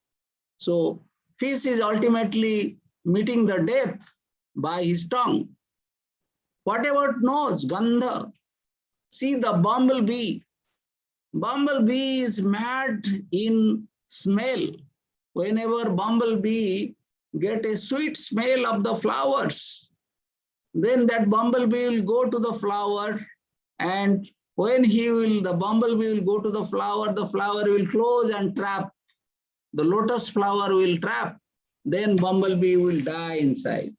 So fish is ultimately meeting the death by his tongue. What about nose, Gandha? See the bumblebee. Bumblebee is mad in smell. Whenever bumblebee get a sweet smell of the flowers, then that bumblebee will go to the flower, and when the bumblebee will go to the flower will close and trap. The lotus flower will trap, then bumblebee will die inside.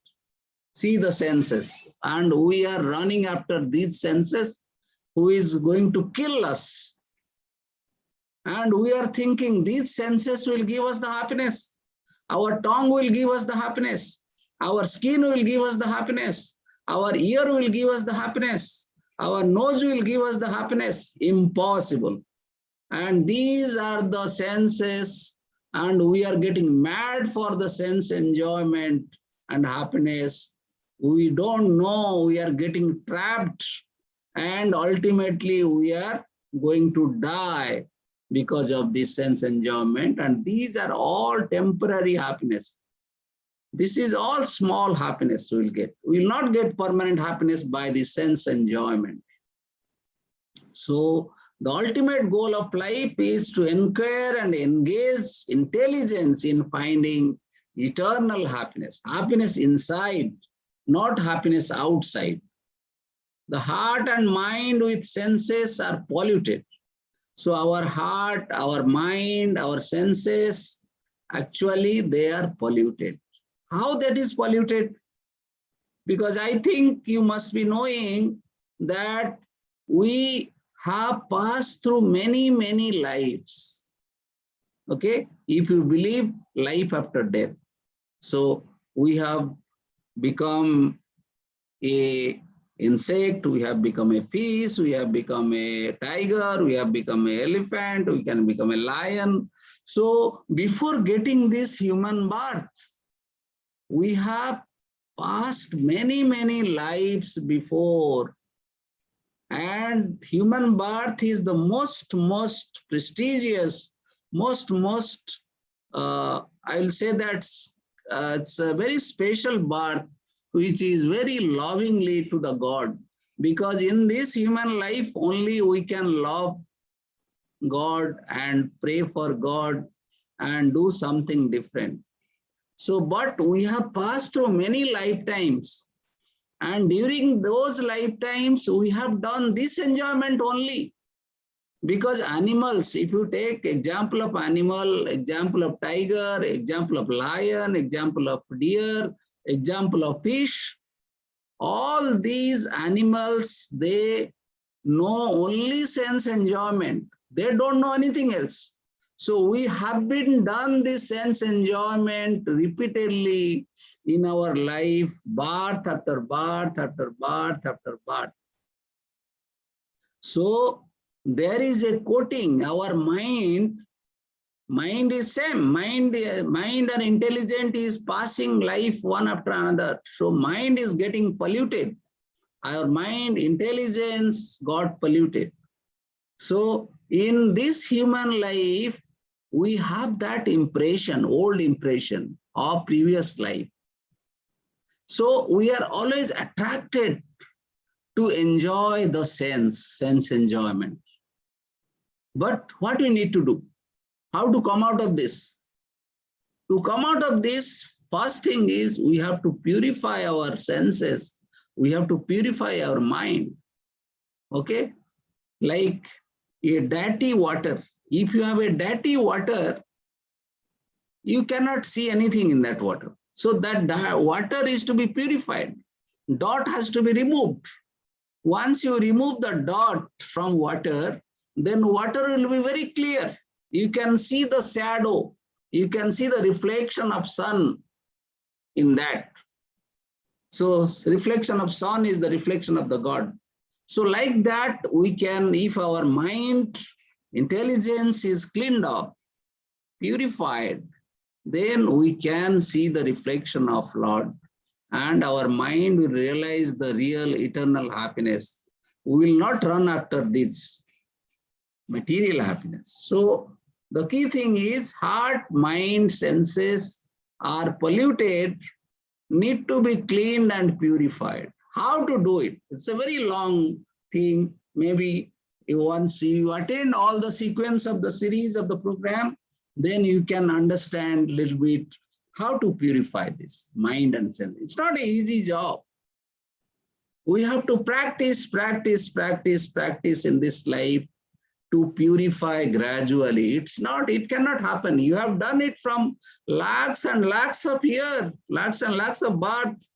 See the senses. And we are running after these senses, who is going to kill us. And we are thinking these senses will give us the happiness. Our tongue will give us the happiness. Our skin will give us the happiness. Our ear will give us the happiness. Our nose will give us the happiness. Impossible. And these are the senses, and we are getting mad for the sense enjoyment and happiness. We don't know, we are getting trapped, and ultimately we are going to die because of this sense enjoyment. And these are all temporary happiness. This is all small happiness we will get. We will not get permanent happiness by the sense enjoyment. So the ultimate goal of life is to inquire and engage intelligence in finding eternal happiness. Happiness inside, not happiness outside. The heart and mind with senses are polluted. So our heart, our mind, our senses, actually they are polluted. How that is polluted? Because I think you must be knowing that we have passed through many, many lives. Okay, if you believe life after death. So we have become a insect, we have become a fish, we have become a tiger, we have become an elephant, we can become a lion. So before getting this human birth, we have passed many, many lives before. And human birth is the most prestigious, I will say that it's a very special birth, which is very lovingly to the God. Because in this human life, only we can love God and pray for God and do something different. So, but we have passed through many lifetimes. And during those lifetimes, we have done this enjoyment only. Because animals, if you take example of animal, example of tiger, example of lion, example of deer, example of fish, all these animals, they know only sense enjoyment. They don't know anything else. So we have been done this sense enjoyment repeatedly in our life, birth after birth after birth after birth. So there is a coating. Our mind is same. Mind and intelligence is passing life one after another. So mind is getting polluted. Our mind, intelligence got polluted. So in this human life, we have that impression, old impression of previous life. So we are always attracted to enjoy the sense enjoyment. But what we need to do? How to come out of this? To come out of this, first thing is we have to purify our senses. We have to purify our mind. Okay? Like a dirty water. If you have a dirty water, you cannot see anything in that water. So that water is to be purified. Dot has to be removed. Once you remove the dot from water, then water will be very clear. You can see the shadow. You can see the reflection of sun in that. So reflection of sun is the reflection of the God. So like that, we can, if our mind, intelligence is cleaned up, purified, then we can see the reflection of Lord, and our mind will realize the real eternal happiness. We will not run after this material happiness. So the key thing is heart, mind, senses are polluted, need to be cleaned and purified. How to do it? It's a very long thing. Maybe once you attend all the sequence of the series of the program, then you can understand a little bit how to purify this mind and sense. It's not an easy job. We have to practice, practice, practice, practice in this life to purify gradually. It cannot happen. You have done it from lakhs and lakhs of years, lakhs and lakhs of birth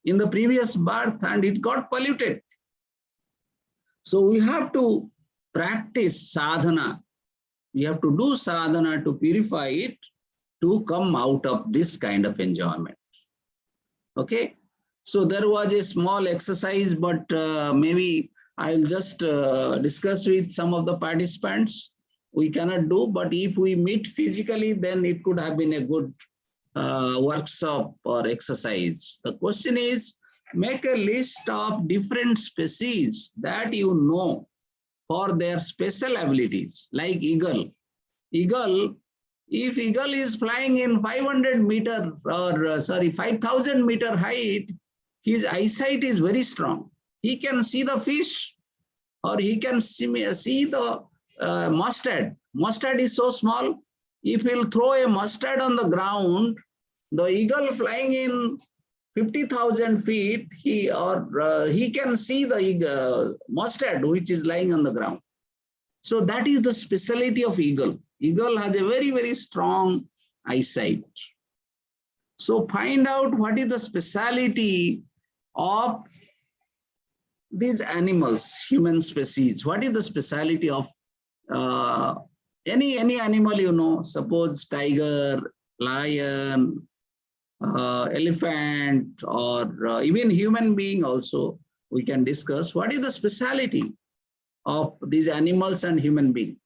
in the previous birth, and it got polluted. So we have to practice sadhana. We have to do sadhana to purify it, to come out of this kind of enjoyment. Okay. So there was a small exercise, but maybe I'll just discuss with some of the participants. We cannot do, but if we meet physically, then it could have been a good workshop or exercise. The question is, make a list of different species that you know for their special abilities, like eagle. If eagle is flying in 500 meter or 5,000 meter height, his eyesight is very strong. He can see the fish, or he can see the mustard. Mustard is so small. If he'll throw a mustard on the ground, the eagle flying in 50,000 feet, he can see the mustard which is lying on the ground. So that is the speciality of eagle. Eagle has a very, very strong eyesight. So find out what is the speciality of these animals, human species. What is the speciality of any animal you know? Suppose tiger, lion, elephant, or even human being also. We can discuss what is the speciality of these animals and human being.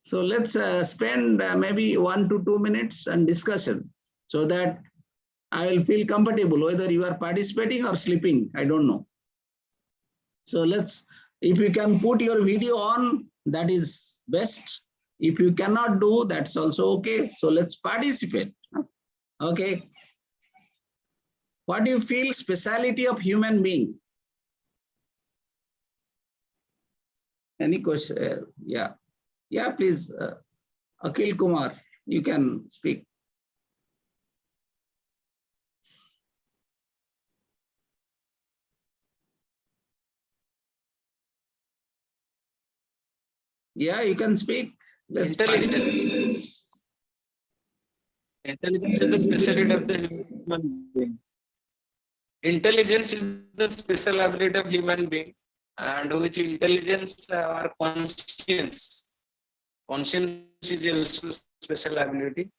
So let's spend maybe 1 to 2 minutes on discussion, so that I will feel comfortable whether you are participating or sleeping. I don't know. So if you can put your video on, that is best. If you cannot do, that's also okay. So let's participate. Okay. What do you feel speciality of human being? Any question? Yeah. Yeah, please. Akhil Kumar, you can speak. Yeah, you can speak. Intelligence. Intelligence is the specialty of the human being. Intelligence is the special ability of human being, and which intelligence or conscience. Conscience is also special ability.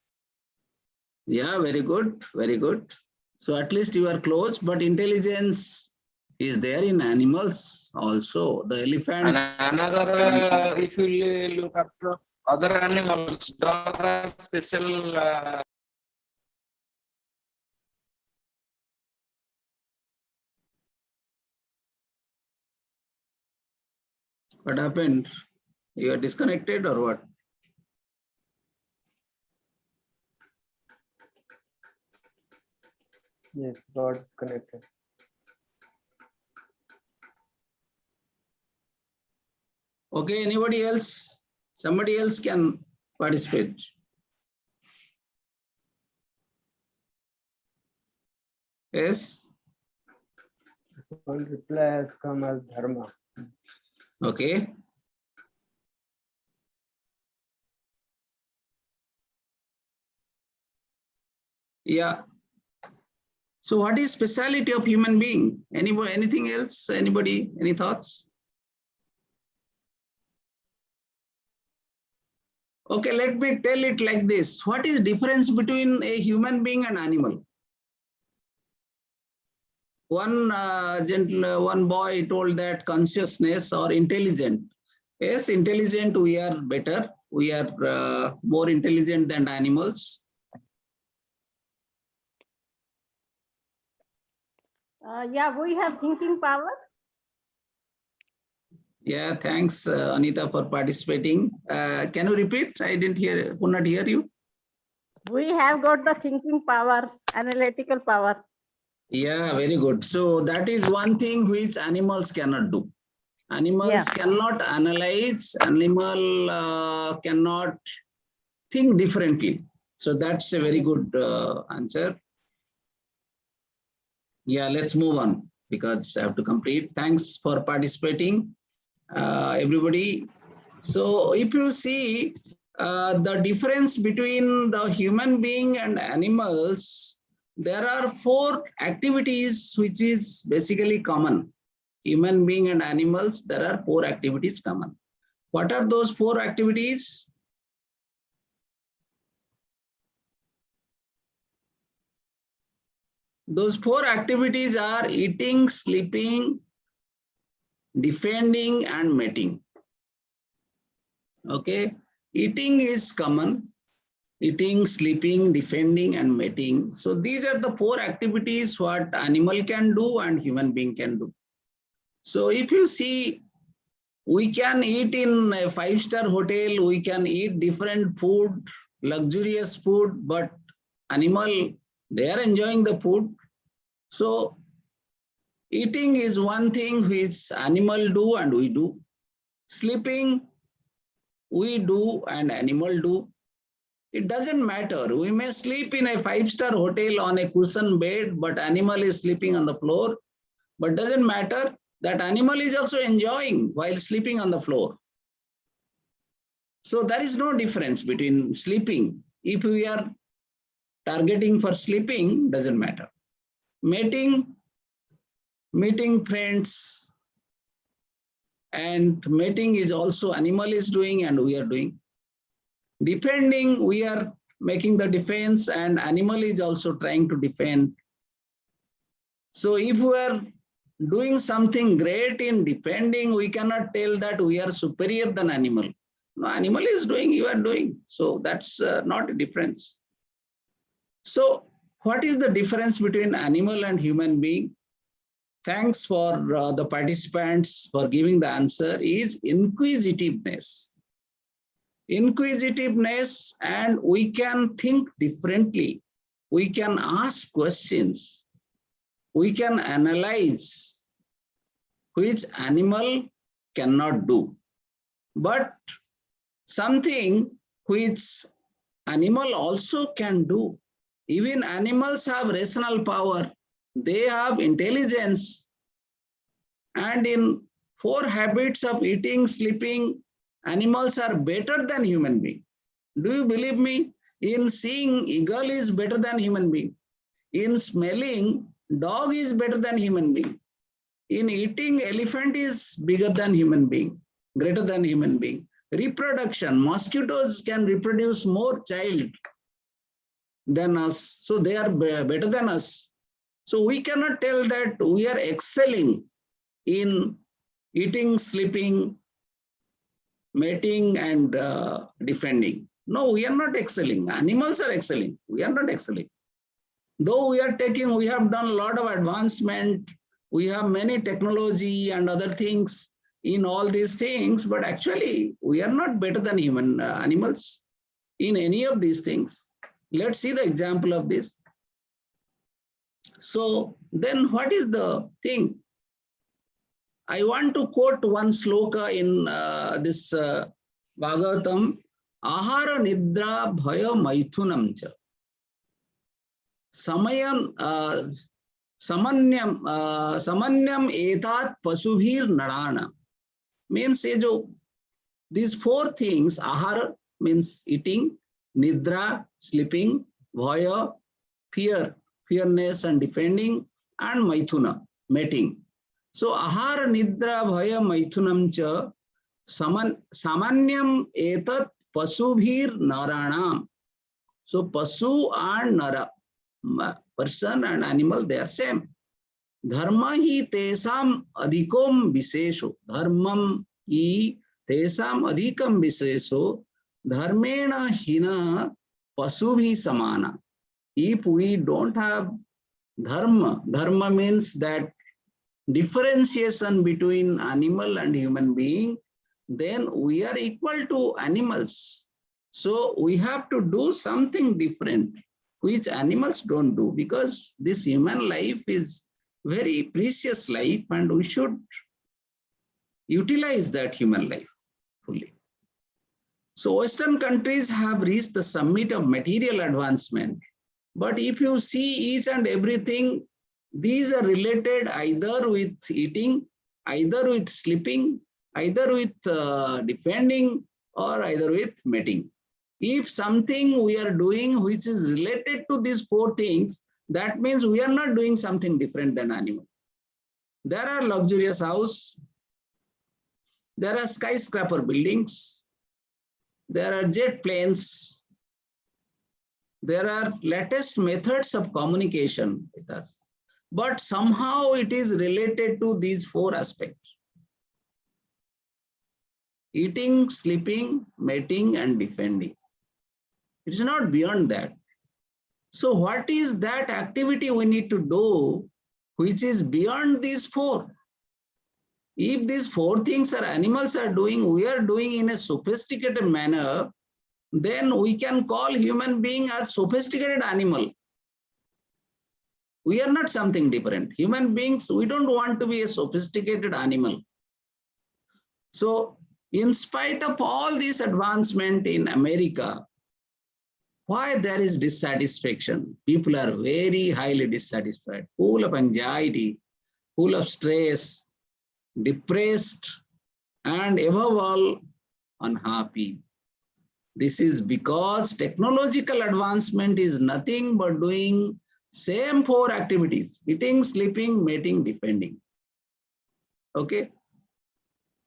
Yeah, very good, very good. So at least you are close, but intelligence is there in animals also. The elephant. And another, if you look after other animals, dog has special. What happened? You are disconnected or what? Yes, got disconnected. Okay, anybody else? Somebody else can participate. Yes? One reply has come as dharma. Okay. Yeah. So what is speciality of human being? Anybody, anything else? Anybody, any thoughts? Okay, let me tell it like this. What is difference between a human being and animal? One one boy told that consciousness or intelligent. Yes, intelligent, we are better. We are more intelligent than animals. Yeah, we have thinking power. Yeah, thanks, Anita, for participating. Can you repeat? I could not hear you. We have got the thinking power, analytical power. Yeah, very good. So that is one thing which animals cannot do. Animals cannot analyze, animal cannot think differently. So that's a very good answer. Yeah, let's move on because I have to complete. Thanks for participating, everybody. So if you see the difference between the human being and animals, there are 4 activities which is basically common. Human being and animals, there are 4 activities common. What are those 4 activities? Those 4 activities are eating, sleeping, defending, and mating. Okay, eating is common. Eating, sleeping, defending, and mating. So these are the 4 activities what animal can do and human being can do. So if you see, we can eat in a 5-star hotel, we can eat different food, luxurious food, but animal, they are enjoying the food. So eating is one thing which animal do and we do. Sleeping, we do and animal do. It doesn't matter. We may sleep in a 5-star hotel on a cushion bed, but animal is sleeping on the floor. But doesn't matter, that animal is also enjoying while sleeping on the floor. So there is no difference between sleeping. If we are targeting for sleeping, doesn't matter. Mating, meeting friends, and mating is also animal is doing and we are doing. Defending, we are making the defense and animal is also trying to defend. So if we are doing something great in defending, we cannot tell that we are superior than animal. No, animal is doing, you are doing. So that's not a difference. So what is the difference between animal and human being? Thanks for the participants for giving the answer is inquisitiveness. Inquisitiveness, and we can think differently. We can ask questions. We can analyze, which animal cannot do. But something which animal also can do. Even animals have rational power. They have intelligence. And in 4 habits of eating, sleeping, animals are better than human being. Do you believe me? In seeing, eagle is better than human being. In smelling, dog is better than human being. In eating, elephant is bigger than human being, greater than human being. Reproduction, mosquitoes can reproduce more child than us. So they are better than us. So we cannot tell that we are excelling in eating, sleeping, mating, and defending. No, we are not excelling. Animals are excelling. We are not excelling. Though we have done a lot of advancement, we have many technology and other things in all these things, but actually we are not better than human animals in any of these things. Let's see the example of this. So then what is the thing? I want to quote one sloka in this Bhagavatam, Ahara Nidra Bhaya Maithunam cha. Samanyam etat pasubhir narana. Means these 4 things, ahara means eating, nidra, sleeping, bhaya, fearness and defending, and maithuna, mating. So ahara nidra bhaya maithunam cha samanyam etat pasubhir naranam. So pasu and nara, person and animal, they are same. Dharma hi tesam adhikom visesho. Dharmam hi tesam adhikam visesho. Dharmena hina pasubhi samana. If we don't have Dharma. Dharma means that differentiation between animal and human being, then we are equal to animals. So we have to do something different, which animals don't do, because this human life is very precious life and we should utilize that human life fully. So Western countries have reached the summit of material advancement. But if you see each and everything, these are related either with eating, either with sleeping, either with defending, or either with mating. If something we are doing which is related to these four things, that means we are not doing something different than animal. There are luxurious houses, there are skyscraper buildings, there are jet planes, there are latest methods of communication with us, but somehow it is related to these four aspects: eating, sleeping, mating, and defending. It is not beyond that. So what is that activity we need to do which is beyond these four? If these four things are animals are doing, we are doing in a sophisticated manner, then we can call human being as sophisticated animal. We are not something different. Human beings, we don't want to be a sophisticated animal. So in spite of all this advancement in America, why there is dissatisfaction? People are very highly dissatisfied, full of anxiety, full of stress, depressed, and above all, unhappy. This is because technological advancement is nothing but doing same four activities: eating, sleeping, mating, defending. Okay.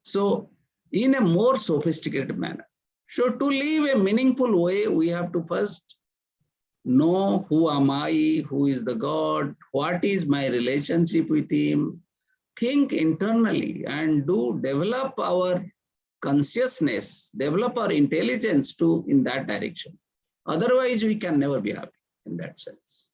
So in a more sophisticated manner. So to live a meaningful way, we have to first know who am I, who is the God, what is my relationship with him, think internally and do develop our consciousness, develop our intelligence to in that direction. Otherwise, we can never be happy in that sense.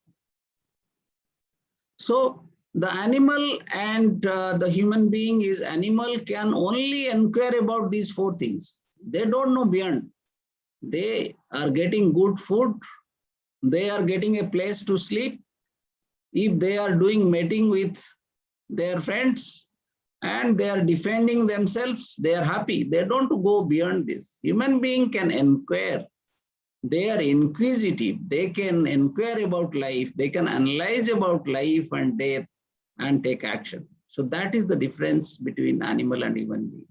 So the animal and the human being is animal can only inquire about these four things. They don't know beyond. They are getting good food. They are getting a place to sleep. If they are doing mating with their friends and they are defending themselves, they are happy. They don't go beyond this. Human being can inquire. They are inquisitive. They can inquire about life. They can analyze about life and death and take action. So that is the difference between animal and human being.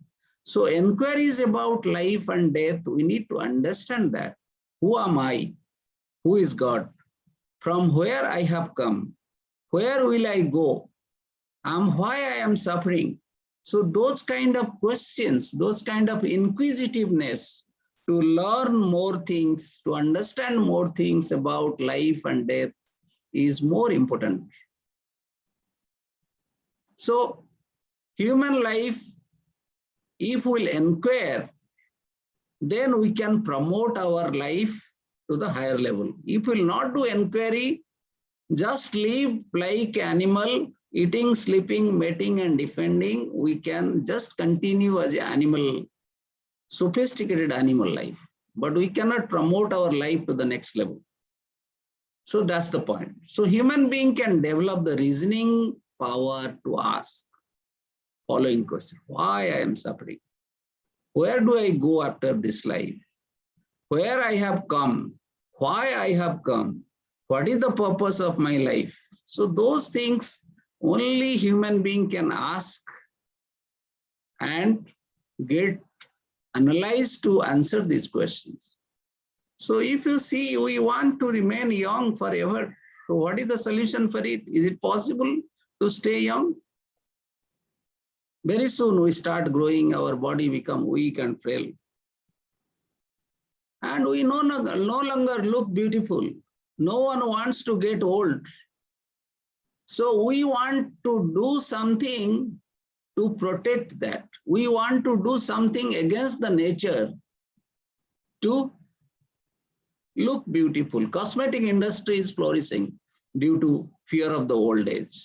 So inquiries about life and death, we need to understand that. Who am I? Who is God? From where I have come? Where will I go? Why I am suffering? So those kind of questions, those kind of inquisitiveness to learn more things, to understand more things about life and death is more important. So human life, if we'll inquire, then we can promote our life to the higher level. If we'll not do inquiry, just live like animal, eating, sleeping, mating, and defending, we can just continue as an animal, sophisticated animal life. But we cannot promote our life to the next level. So that's the point. So human being can develop the reasoning power to ask following question: why I am suffering? Where do I go after this life? Where I have come? Why I have come? What is the purpose of my life? So those things only human being can ask and get analyzed to answer these questions. So if you see we want to remain young forever, so what is the solution for it? Is it possible to stay young? Very soon we start growing, our body become weak and frail. And we no longer look beautiful. No one wants to get old. So we want to do something to protect that. We want to do something against the nature to look beautiful. Cosmetic industry is flourishing. due to fear of the old age.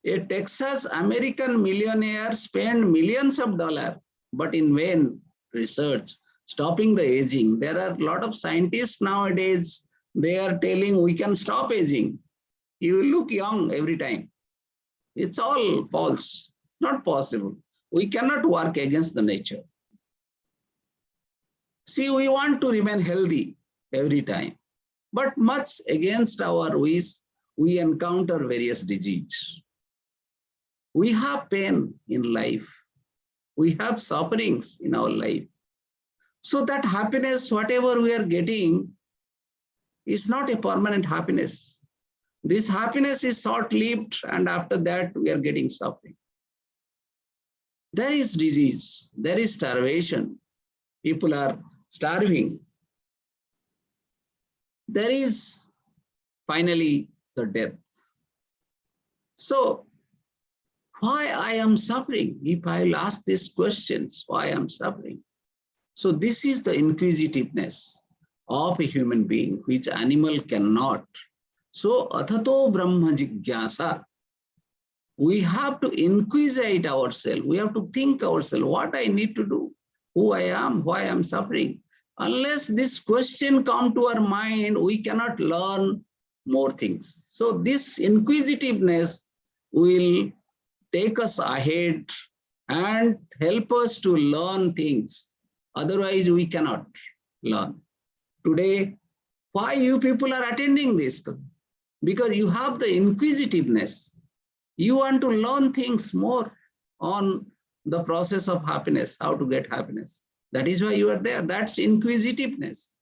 A Texas American millionaire spent millions of dollars, but in vain research, stopping the aging. There are a lot of scientists nowadays, they are telling we can stop aging. You will look young every time. It's all false. It's not possible. We cannot work against the nature. See, we want to remain healthy every time, but much against our wish, we encounter various diseases. We have pain in life. We have sufferings in our life. So that happiness, whatever we are getting, is not a permanent happiness. This happiness is short-lived, and after that we are getting suffering. There is disease, there is starvation. People are starving. There is finally the death. So why I am suffering? If I will ask these questions, why I am suffering? So this is the inquisitiveness of a human being, which animal cannot. So athato brahma jigyasa. We have to inquisite ourselves. We have to think ourselves, what I need to do, who I am, why I am suffering. Unless this question come to our mind, we cannot learn more things. So this inquisitiveness will take us ahead and help us to learn things. Otherwise, we cannot learn. Today, why you people are attending this? Because you have the inquisitiveness. You want to learn things more on the process of happiness, how to get happiness. That is why you are there. That's inquisitiveness.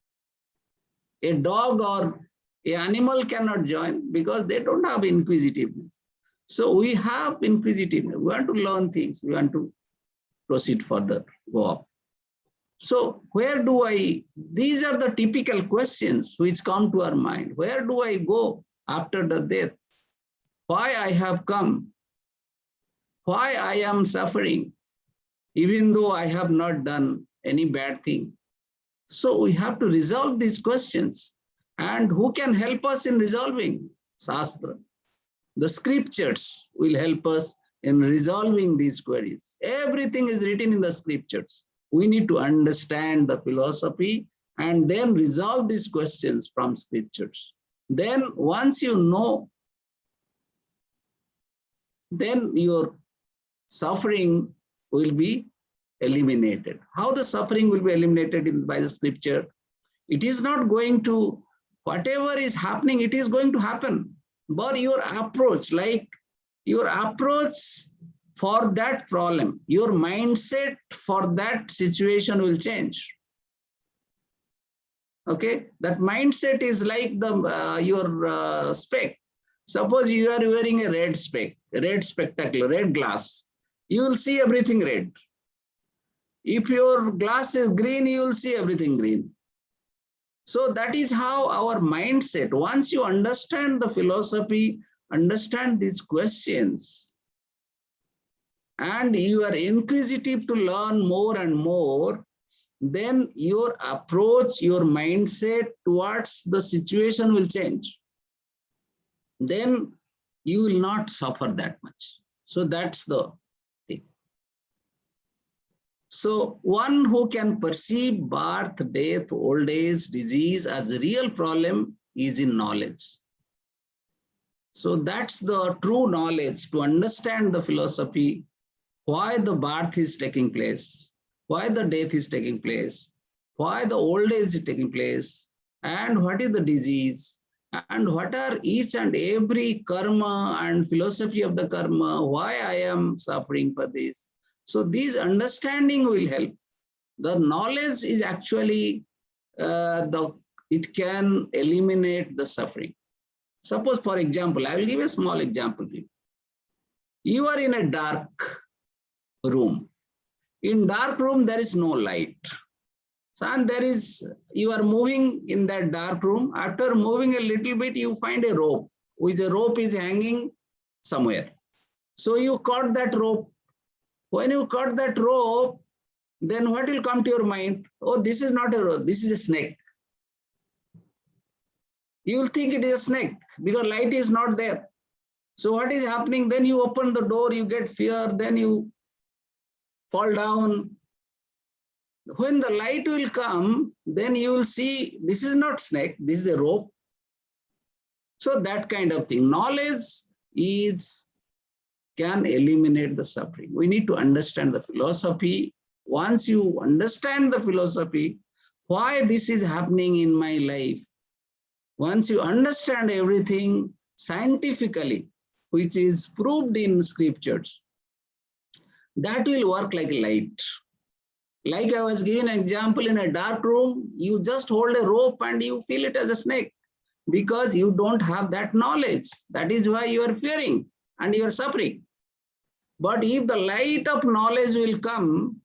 A dog or an animal cannot join because they don't have inquisitiveness. So we have inquisitiveness. We want to learn things. We want to proceed further, go up. So where do I, these are the typical questions which come to our mind. Where do I go after the death? Why I have come? Why I am suffering, even though I have not done any bad thing? So we have to resolve these questions. And who can help us in resolving? Shastra. The scriptures will help us in resolving these queries. Everything is written in the scriptures. We need to understand the philosophy and then resolve these questions from scriptures. Then once you know, then your suffering will be eliminated. How the suffering will be eliminated by the scripture? It is not going to, whatever is happening, it is going to happen. But your approach, like your approach for that problem, your mindset for that situation will change. Okay, that mindset is like the your spec. Suppose you are wearing a red spec, red spectacle, red glass. You will see everything red. If your glass is green, you will see everything green. So that is how our mindset, once you understand the philosophy, understand these questions, and you are inquisitive to learn more and more, then your approach, your mindset towards the situation will change. Then you will not suffer that much. So that's the thing. So one who can perceive birth, death, old age, disease as a real problem is in knowledge. So that's the true knowledge, to understand the philosophy, why the birth is taking place, why the death is taking place, why the old age is taking place, and what is the disease, and what are each and every karma and philosophy of the karma, why I am suffering for this. So this understanding will help. The knowledge is actually, it can eliminate the suffering. Suppose, for example, I will give a small example to you. You are in a dark room. In dark room, there is no light. So, and there is, you are moving in that dark room. After moving a little bit, you find a rope, which a rope is hanging somewhere. So you caught that rope. When you caught that rope, then what will come to your mind? Oh, this is not a rope, this is a snake. You will think it is a snake because light is not there. So what is happening? Then you open the door, you get fear, then you fall down. When the light will come, then you will see this is not snake, this is a rope. So that kind of thing. Knowledge can eliminate the suffering. We need to understand the philosophy. Once you understand the philosophy, why this is happening in my life, once you understand everything scientifically, which is proved in scriptures, that will work like light. Like I was giving an example, in a dark room, you just hold a rope and you feel it as a snake because you don't have that knowledge. That is why you are fearing and you are suffering. But if the light of knowledge will come,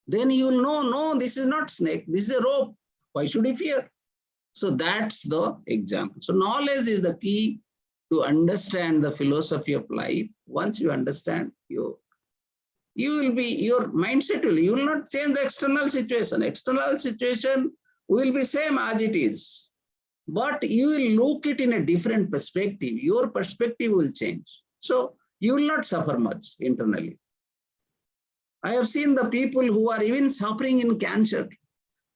then you will know, no, this is not snake, this is a rope. Why should you fear? So that's the example. So knowledge is the key to understand the philosophy of life. Once you understand, you will be, your mindset you will not change the external situation. External situation will be same as it is. But you will look it in a different perspective. Your perspective will change. So you will not suffer much internally. I have seen the people who are even suffering in cancer,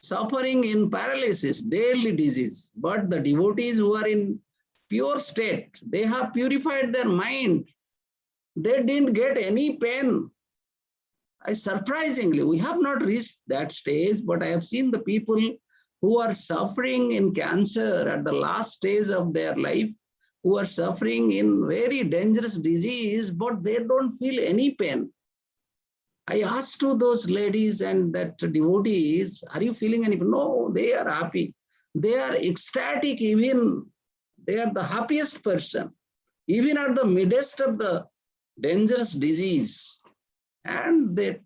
suffering in paralysis, daily disease. But the devotees who are in pure state, they have purified their mind. They didn't get any pain. Surprisingly, we have not reached that stage, but I have seen the people who are suffering in cancer at the last stage of their life, who are suffering in very dangerous disease, but they don't feel any pain. I asked to those ladies and that devotees, are you feeling any pain? No, they are happy. They are ecstatic, even they are the happiest person, even at the midst of the dangerous disease. And they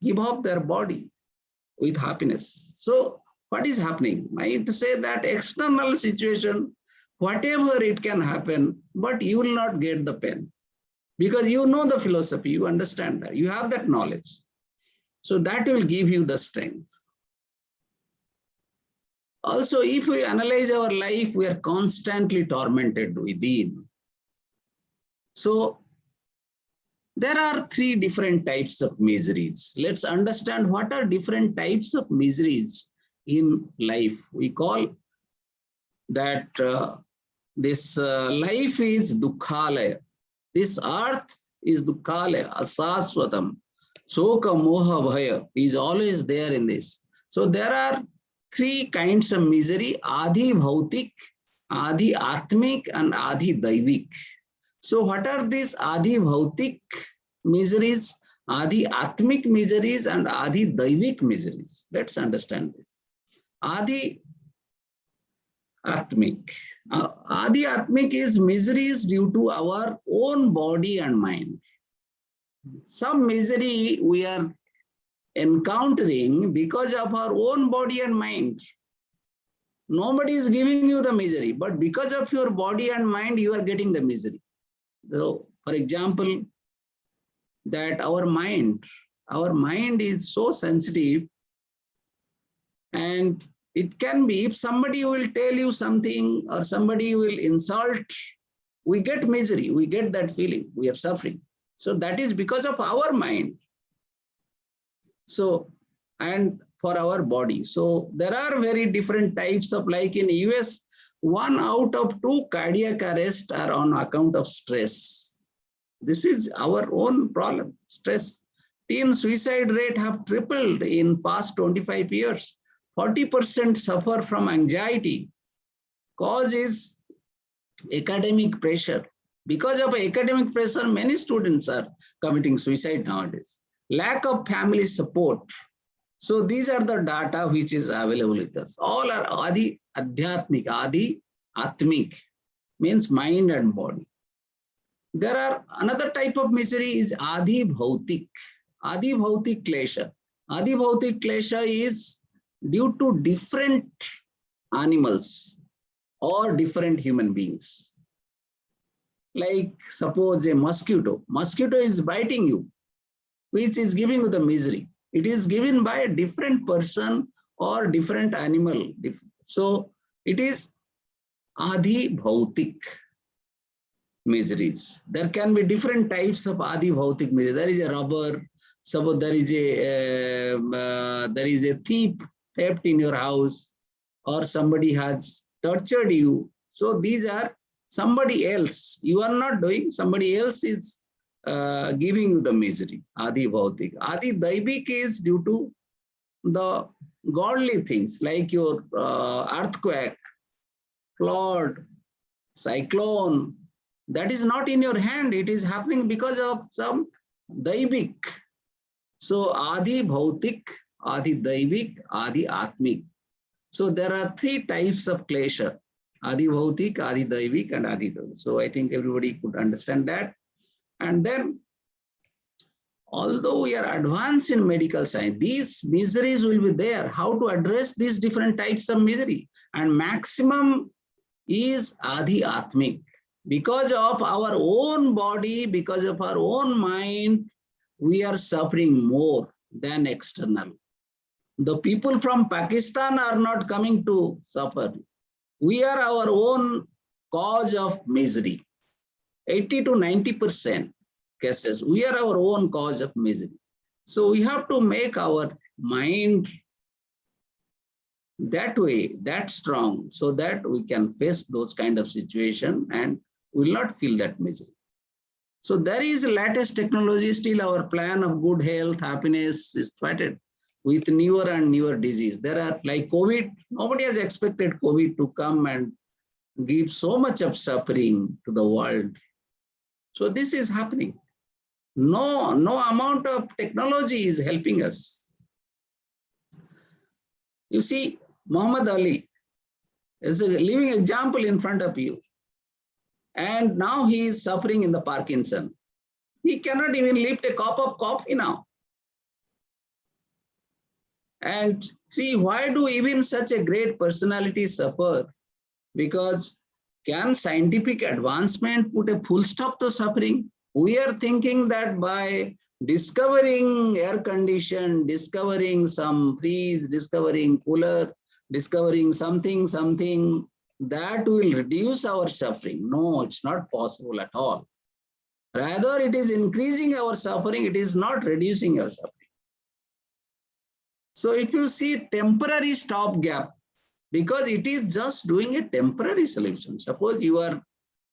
give up their body with happiness. So what is happening? I need to say that external situation, whatever it can happen, but you will not get the pain. Because you know the philosophy, you understand that, you have that knowledge. So that will give you the strength. Also, if we analyze our life, we are constantly tormented within. So there are three different types of miseries. Let's understand what are different types of miseries in life. We call that this life is dukkhalaya. This earth is dukkhalaya, asaswatam. Soka moha bhaya is always there in this. So there are three kinds of misery: adi bhautik, adi atmik, and adi daivik. So what are these adi bhautik miseries, adi atmik miseries, and adi daivik miseries? Let's understand this. Adi atmik. Adi atmik is miseries due to our own body and mind. Some misery we are encountering because of our own body and mind. Nobody is giving you the misery, but because of your body and mind, you are getting the misery. So, for example, that our mind is so sensitive, and it can be, if somebody will tell you something or somebody will insult, we get misery, we get that feeling, we are suffering. So that is because of our mind. So, and for our body. So there are very different types of, like in US, 1 out of 2 cardiac arrests are on account of stress. This is our own problem, stress. Teen suicide rate have tripled in past 25 years. 40% suffer from anxiety. Cause is academic pressure. Because of academic pressure, many students are committing suicide nowadays. Lack of family support. So these are the data which is available with us. All are adi adhyatmik, adi atmik, means mind and body. There are another type of misery is adi bhautik. Adi bhautik klesha. Adi bhautik klesha is due to different animals or different human beings. Like suppose a mosquito. Mosquito is biting you, which is giving you the misery. It is given by a different person or different animal. So it is Adi Bhautik miseries. There can be different types of Adi Bhautik miseries. There is a robber, suppose there is a thief theft in your house, or somebody has tortured you. So these are somebody else. You are not doing, somebody else is giving you the misery. Adi Bhautik. Adi Daivik is due to the godly things like your earthquake, flood, cyclone. That is not in your hand. It is happening because of some Daivik. So Adi Bhautik, Adi Daivik, Adi Atmik. So there are three types of klesha: Adi Bhautik, Adi Daivik, and Adi Daivik. So I think everybody could understand that. And then, although we are advanced in medical science, these miseries will be there. How to address these different types of misery? And maximum is Adi Atmik. Because of our own body, because of our own mind, we are suffering more than external. The people from Pakistan are not coming to suffer. We are our own cause of misery. 80 to 90% cases, we are our own cause of misery. So we have to make our mind that way, that strong, so that we can face those kind of situation and will not feel that misery. So there is latest technology. Still our plan of good health, happiness is thwarted with newer and newer disease. There are like COVID. Nobody has expected COVID to come and give so much of suffering to the world. So this is happening. No amount of technology is helping us. You see, Muhammad Ali is a living example in front of you. And now he is suffering in the Parkinson. He cannot even lift a cup of coffee now. And see, why do even such a great personality suffer? Because can scientific advancement put a full stop to suffering? We are thinking that by discovering air condition, discovering some freeze, discovering cooler, discovering something, that will reduce our suffering. No, it's not possible at all. Rather, it is increasing our suffering. It is not reducing our suffering. So if you see temporary stopgap, because it is just doing a temporary solution. Suppose you are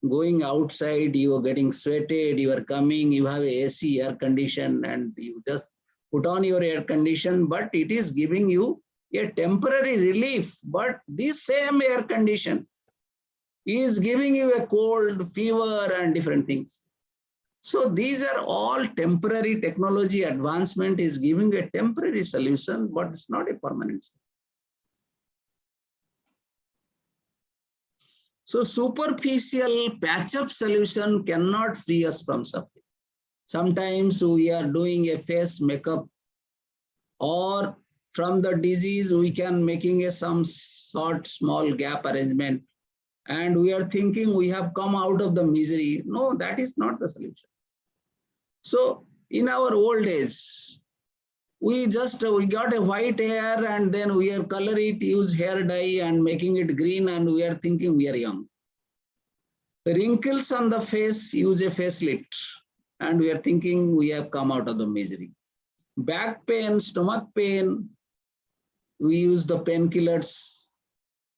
going outside, you are getting sweated, you are coming, you have a AC, air condition, and you just put on your air condition, but it is giving you a temporary relief. But this same air condition is giving you a cold, fever, and different things. So these are all temporary. Technology advancement is giving a temporary solution, but it's not a permanent solution. So superficial patch-up solution cannot free us from suffering. Sometimes we are doing a face makeup, or from the disease we can making a some short small gap arrangement, and we are thinking we have come out of the misery. No, that is not the solution. So in our old age, we got a white hair and then we are color it, use hair dye and making it green, and we are thinking we are young. Wrinkles on the face, use a facelift, and we are thinking we have come out of the misery. Back pain, stomach pain, we use the painkillers.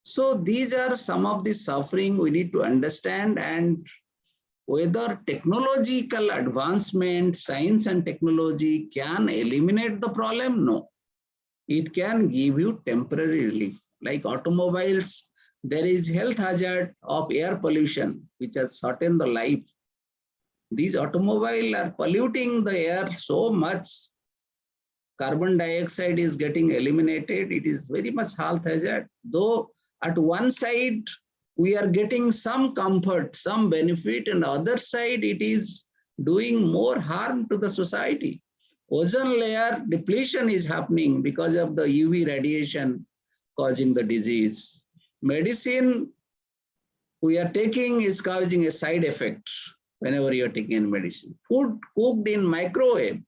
So these are some of the suffering we need to understand. And whether technological advancement, science and technology can eliminate the problem? No. It can give you temporary relief. Like automobiles, there is health hazard of air pollution, which has shortened the life. These automobiles are polluting the air so much. Carbon dioxide is getting eliminated. It is very much health hazard. Though at one side, we are getting some comfort, some benefit, and the other side, it is doing more harm to the society. Ozone layer depletion is happening because of the UV radiation causing the disease. Medicine we are taking is causing a side effect whenever you are taking a medicine. Food cooked in microwave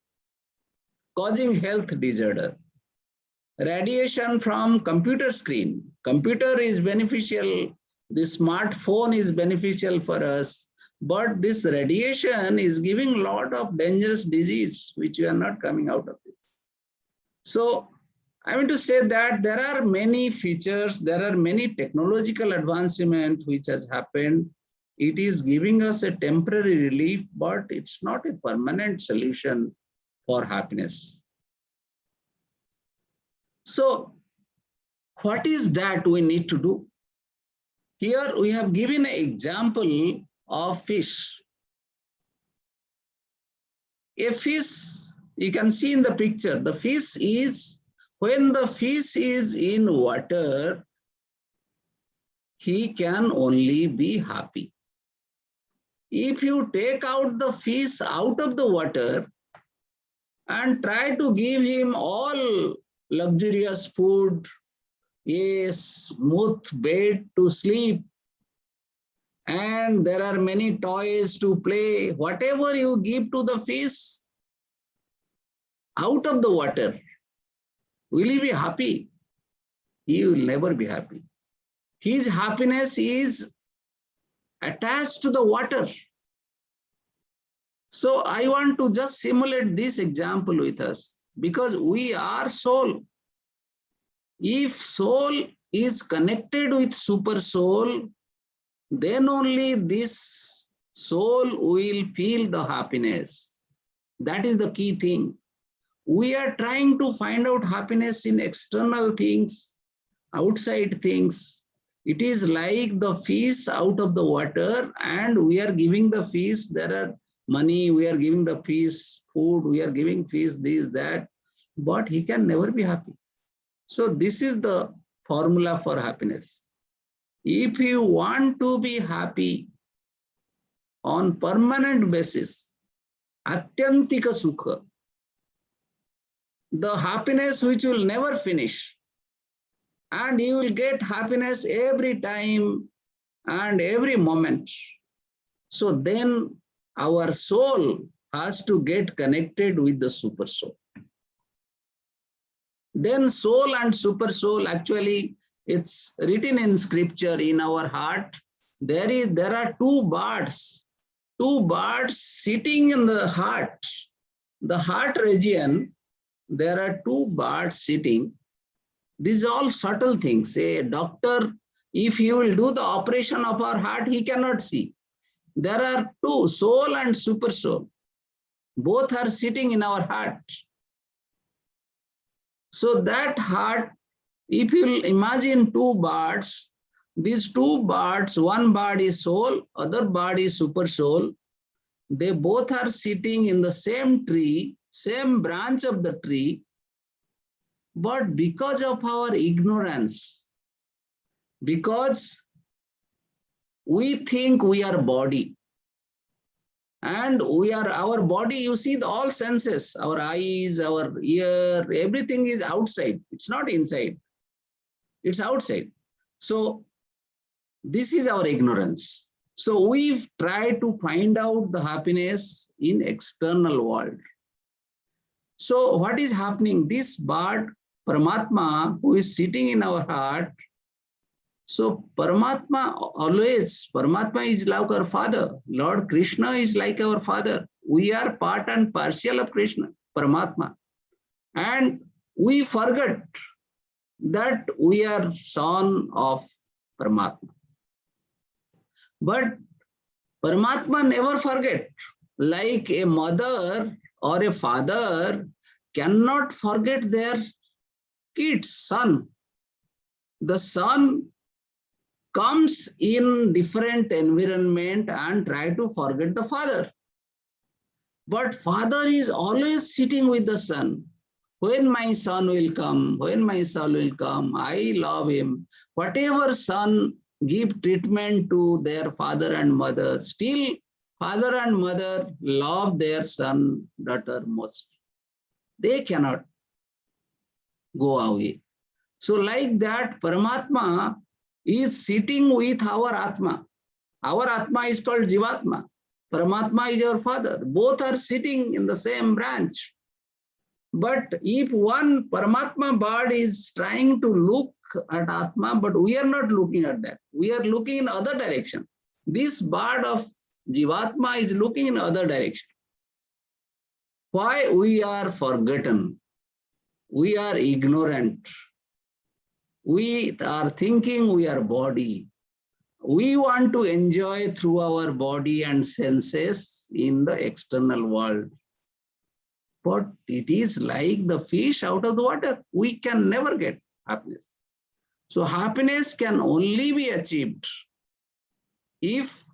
causing health disorder. radiation from computer screen. Computer is beneficial. The smartphone is beneficial for us. But this radiation is giving a lot of dangerous disease, which we are not coming out of this. So I mean to say that there are many features, there are many technological advancements which has happened. It is giving us a temporary relief, but it's not a permanent solution for happiness. So what is that we need to do? Here we have given an example of fish. A fish, you can see in the picture, the fish is, when the fish is in water, he can only be happy. If you take out the fish out of the water and try to give him all luxurious food, a smooth bed to sleep, and there are many toys to play, whatever you give to the fish out of the water, will he be happy? He will never be happy. His happiness is attached to the water. So I want to just simulate this example with us, because we are soul. If soul is connected with super soul, then only this soul will feel the happiness. That is the key thing. We are trying to find out happiness in external things, outside things. It is like the fish out of the water, and we are giving the fish, there are money, we are giving the fish food, we are giving fish this, that, but he can never be happy. So this is the formula for happiness. If you want to be happy on permanent basis, atyantika sukha, the happiness which will never finish, and you will get happiness every time and every moment. So then our soul has to get connected with the super soul. Then soul and super soul, actually it's written in scripture, in our heart, there are two birds sitting in the heart region. There are two birds sitting. These are all subtle things. A doctor, if he will do the operation of our heart, he cannot see. There are two, soul and super soul. Both are sitting in our heart. So that heart, if you will imagine two birds, these two birds, one bird is soul, other bird is super soul. They both are sitting in the same tree, same branch of the tree, but because of our ignorance, because we think we are body, and we are our body, you see the all senses, our eyes, our ear, everything is outside. It's not inside. It's outside. So this is our ignorance. So we've tried to find out the happiness in external world. So what is happening? This bird, Paramatma, who is sitting in our heart, so Paramatma always, Paramatma is like our father. Lord Krishna is like our father. We are part and parcel of Krishna, Paramatma. And we forget that we are son of Paramatma. But Paramatma never forget. Like a mother or a father cannot forget their kids, son. The son comes in different environment and try to forget the father. But father is always sitting with the son. When my son will come, when my son will come, I love him. Whatever son give treatment to their father and mother, still father and mother love their son, daughter most. They cannot go away. So like that, Paramatma is sitting with our Atma. Our Atma is called Jivatma. Paramatma is our father. Both are sitting in the same branch. But if one Paramatma bird is trying to look at Atma, but we are not looking at that. We are looking in other direction. This bird of Jivatma is looking in other direction. Why? We are forgotten. We are ignorant. We are thinking we are body. We want to enjoy through our body and senses in the external world. But it is like the fish out of the water. We can never get happiness. So happiness can only be achieved if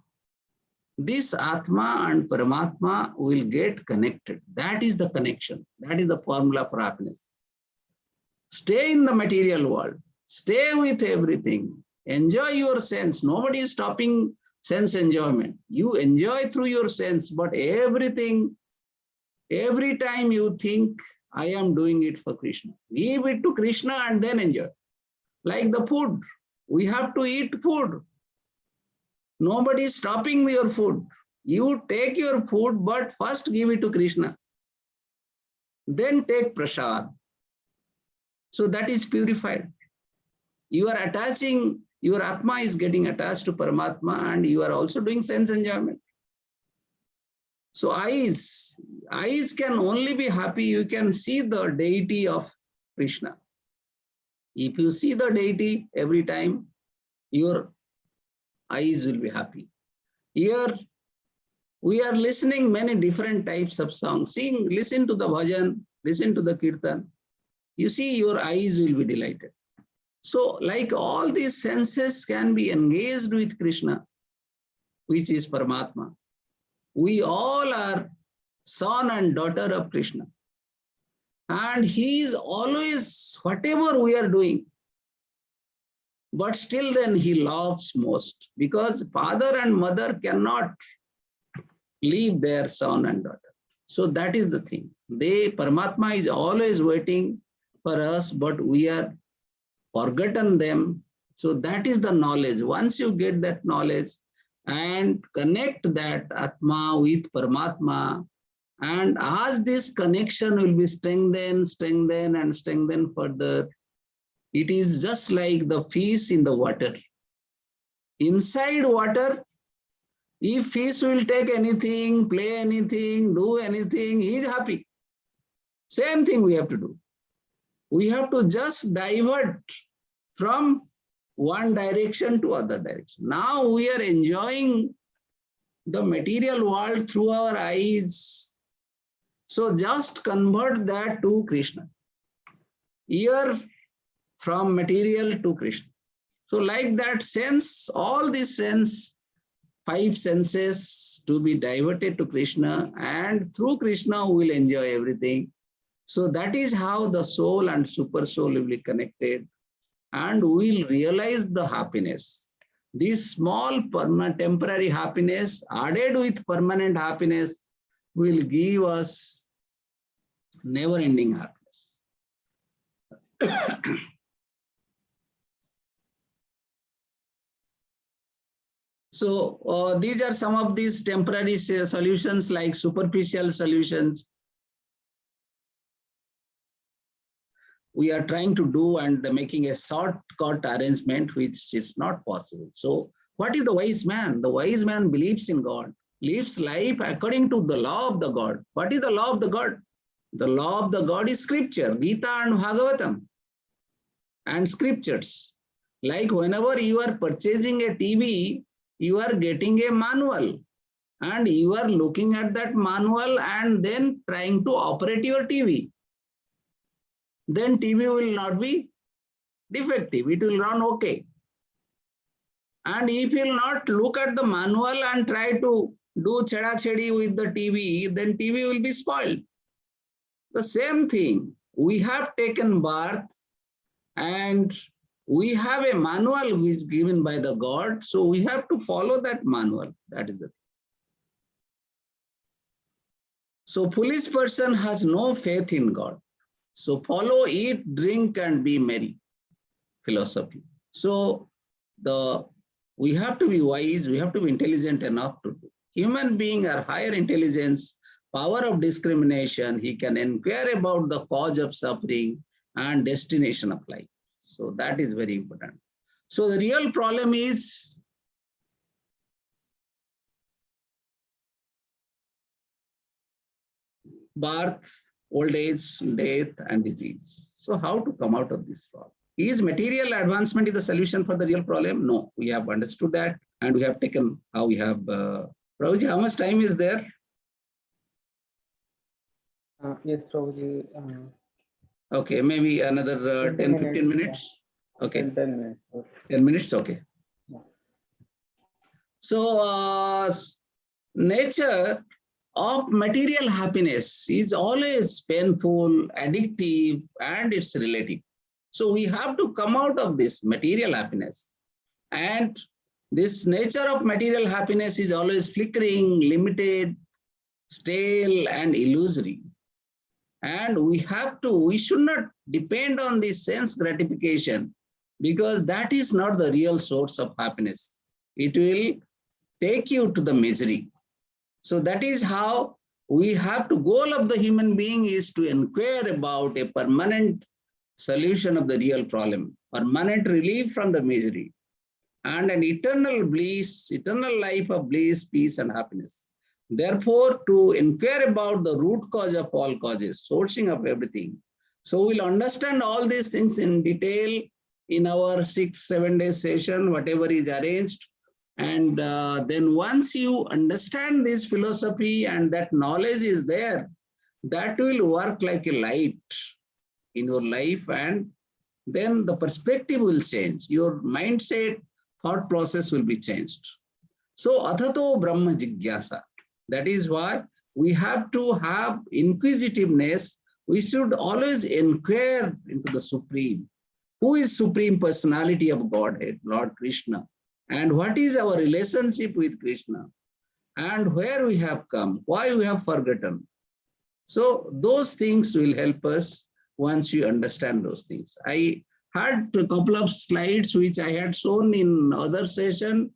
this Atma and Paramatma will get connected. That is the connection. That is the formula for happiness. Stay in the material world. Stay with everything. Enjoy your sense. Nobody is stopping sense enjoyment. You enjoy through your sense, but everything, every time you think, I am doing it for Krishna. Give it to Krishna and then enjoy. Like the food. We have to eat food. Nobody is stopping your food. You take your food, but first give it to Krishna. Then take prasad. So that is purified. You are attaching, your Atma is getting attached to Paramatma, and you are also doing sense enjoyment. So eyes can only be happy. You can see the deity of Krishna. If you see the deity every time, your eyes will be happy. Here, we are listening many different types of songs. Listen to the bhajan, listen to the kirtan. You see, your eyes will be delighted. So, like all these senses can be engaged with Krishna, which is Paramatma. We all are son and daughter of Krishna. And he is always, whatever we are doing, but still then he loves most, because father and mother cannot leave their son and daughter. So that is the thing. Paramatma is always waiting for us, but we are forgotten them. So that is the knowledge. Once you get that knowledge and connect that Atma with Paramatma, and as this connection will be strengthened further, it is just like the fish in the water. Inside water, if fish will take anything, play anything, do anything, he is happy. Same thing we have to do. We have to just divert from one direction to other direction. Now we are enjoying the material world through our eyes. So just convert that to Krishna. Ear from material to Krishna. So like that sense, all these five senses to be diverted to Krishna, and through Krishna we will enjoy everything. So that is how the soul and super soul will be connected, and we will realize the happiness. This small temporary happiness added with permanent happiness will give us never-ending happiness. So these are some of these temporary solutions, like superficial solutions we are trying to do, and making a shortcut arrangement, which is not possible. So what is the wise man? The wise man believes in God, lives life according to the law of the God. What is the law of the God? The law of the God is scripture, Gita and Bhagavatam and scriptures. Like whenever you are purchasing a TV, you are getting a manual, and you are looking at that manual and then trying to operate your TV. Then TV will not be defective. It will run okay. And if you will not look at the manual and try to do cheda chedi with the TV, then TV will be spoiled. The same thing. We have taken birth and we have a manual which is given by the God. So we have to follow that manual. That is the thing. So foolish person has no faith in God. So follow, eat, drink, and be merry. Philosophy. So we have to be wise, we have to be intelligent enough to do. Human beings are higher intelligence, power of discrimination, he can inquire about the cause of suffering and destination of life. So that is very important. So the real problem is birth, old age, death, and disease. So how to come out of this problem? Is material advancement the solution for the real problem? No, we have understood that, and we have taken how we have. Prabhuji, how much time is there? Yes, Prabhuji. Okay, maybe another 10, 15 minutes. Okay. 10 minutes. Okay. 10 minutes, okay. Yeah. So, nature of material happiness is always painful, addictive, and it's relative. So we have to come out of this material happiness. And this nature of material happiness is always flickering, limited, stale, and illusory. And we should not depend on this sense gratification, because that is not the real source of happiness. It will take you to the misery. So that is how we have to, goal of the human being is to inquire about a permanent solution of the real problem, permanent relief from the misery, and an eternal bliss, eternal life of bliss, peace, and happiness. Therefore, to inquire about the root cause of all causes, sourcing of everything. So we'll understand all these things in detail in our 6-7 day session, whatever is arranged. And then once you understand this philosophy and that knowledge is there, that will work like a light in your life, and then the perspective will change. Your mindset, thought process will be changed. So, athato Brahma Jigyasa. That is why we have to have inquisitiveness. We should always inquire into the Supreme. Who is Supreme Personality of Godhead? Lord Krishna. And what is our relationship with Krishna? And where we have come, why we have forgotten. So those things will help us once you understand those things. I had a couple of slides which I had shown in other session.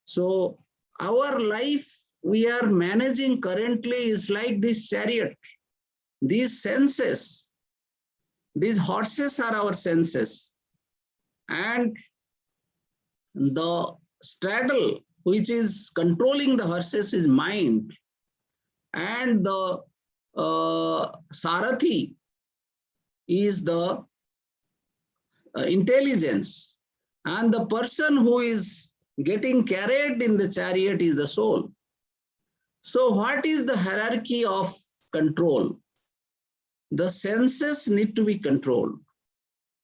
So our life we are managing currently is like this chariot. These senses, these horses are our senses. And the straddle which is controlling the horses is mind. And the Sarathi is the intelligence, and the person who is getting carried in the chariot is the soul. So what is the hierarchy of control? The senses need to be controlled.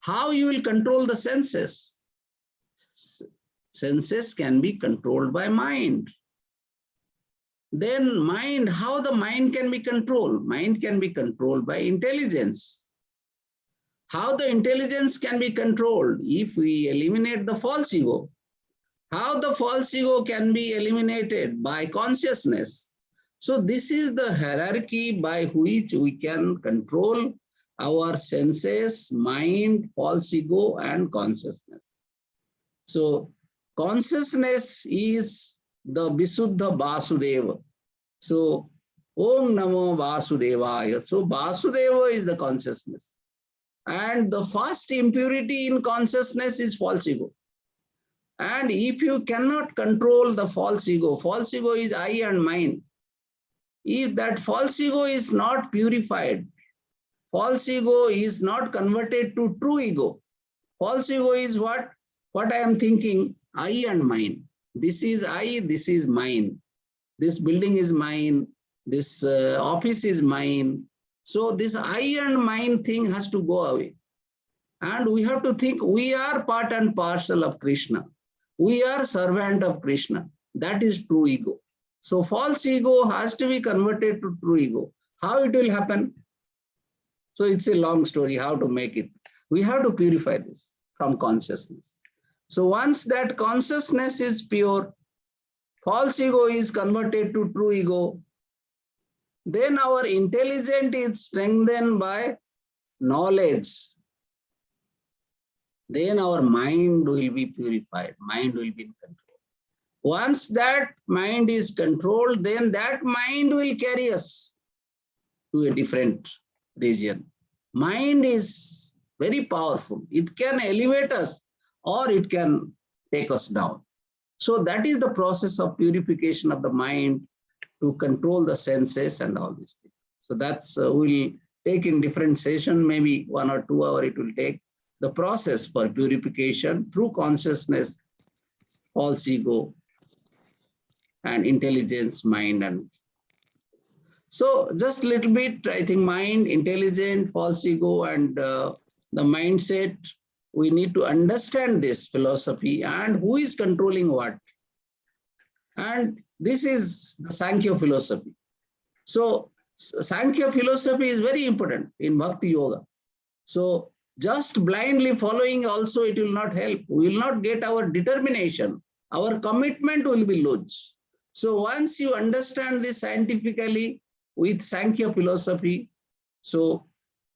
How you will control the senses? Senses can be controlled by mind. Then mind, how the mind can be controlled? Mind can be controlled by intelligence. How the intelligence can be controlled? If we eliminate the false ego. How the false ego can be eliminated? By consciousness. So this is the hierarchy by which we can control our senses, mind, false ego, and consciousness. So consciousness is the Visuddha Vasudeva. So Om Namo Vasudevaya. So Vasudeva is the consciousness. And the first impurity in consciousness is false ego. And if you cannot control the false ego is I and mine. If that false ego is not purified, false ego is not converted to true ego. False ego is what I am thinking, I and mine. This is I, this is mine. This building is mine. This office is mine. So this I and mine thing has to go away. And we have to think we are part and parcel of Krishna. We are servant of Krishna. That is true ego. So false ego has to be converted to true ego. How it will happen? So it's a long story how to make it. We have to purify this from consciousness. So once that consciousness is pure, false ego is converted to true ego, then our intelligence is strengthened by knowledge. Then our mind will be purified, mind will be in control. Once that mind is controlled, then that mind will carry us. to a different region. Mind is very powerful. It can elevate us or it can take us down. So that is the process of purification of the mind to control the senses and all these things. So that's we'll take in different session, maybe 1 or 2 hours it will take, the process for purification through consciousness, false ego, and intelligence, mind. And so just a little bit, I think mind, intelligent, false ego, and the mindset, we need to understand this philosophy and who is controlling what. And this is the Sankhya philosophy. So Sankhya philosophy is very important in Bhakti Yoga. So just blindly following also, it will not help. We will not get our determination. Our commitment will be loose. So once you understand this scientifically with Sankhya philosophy, so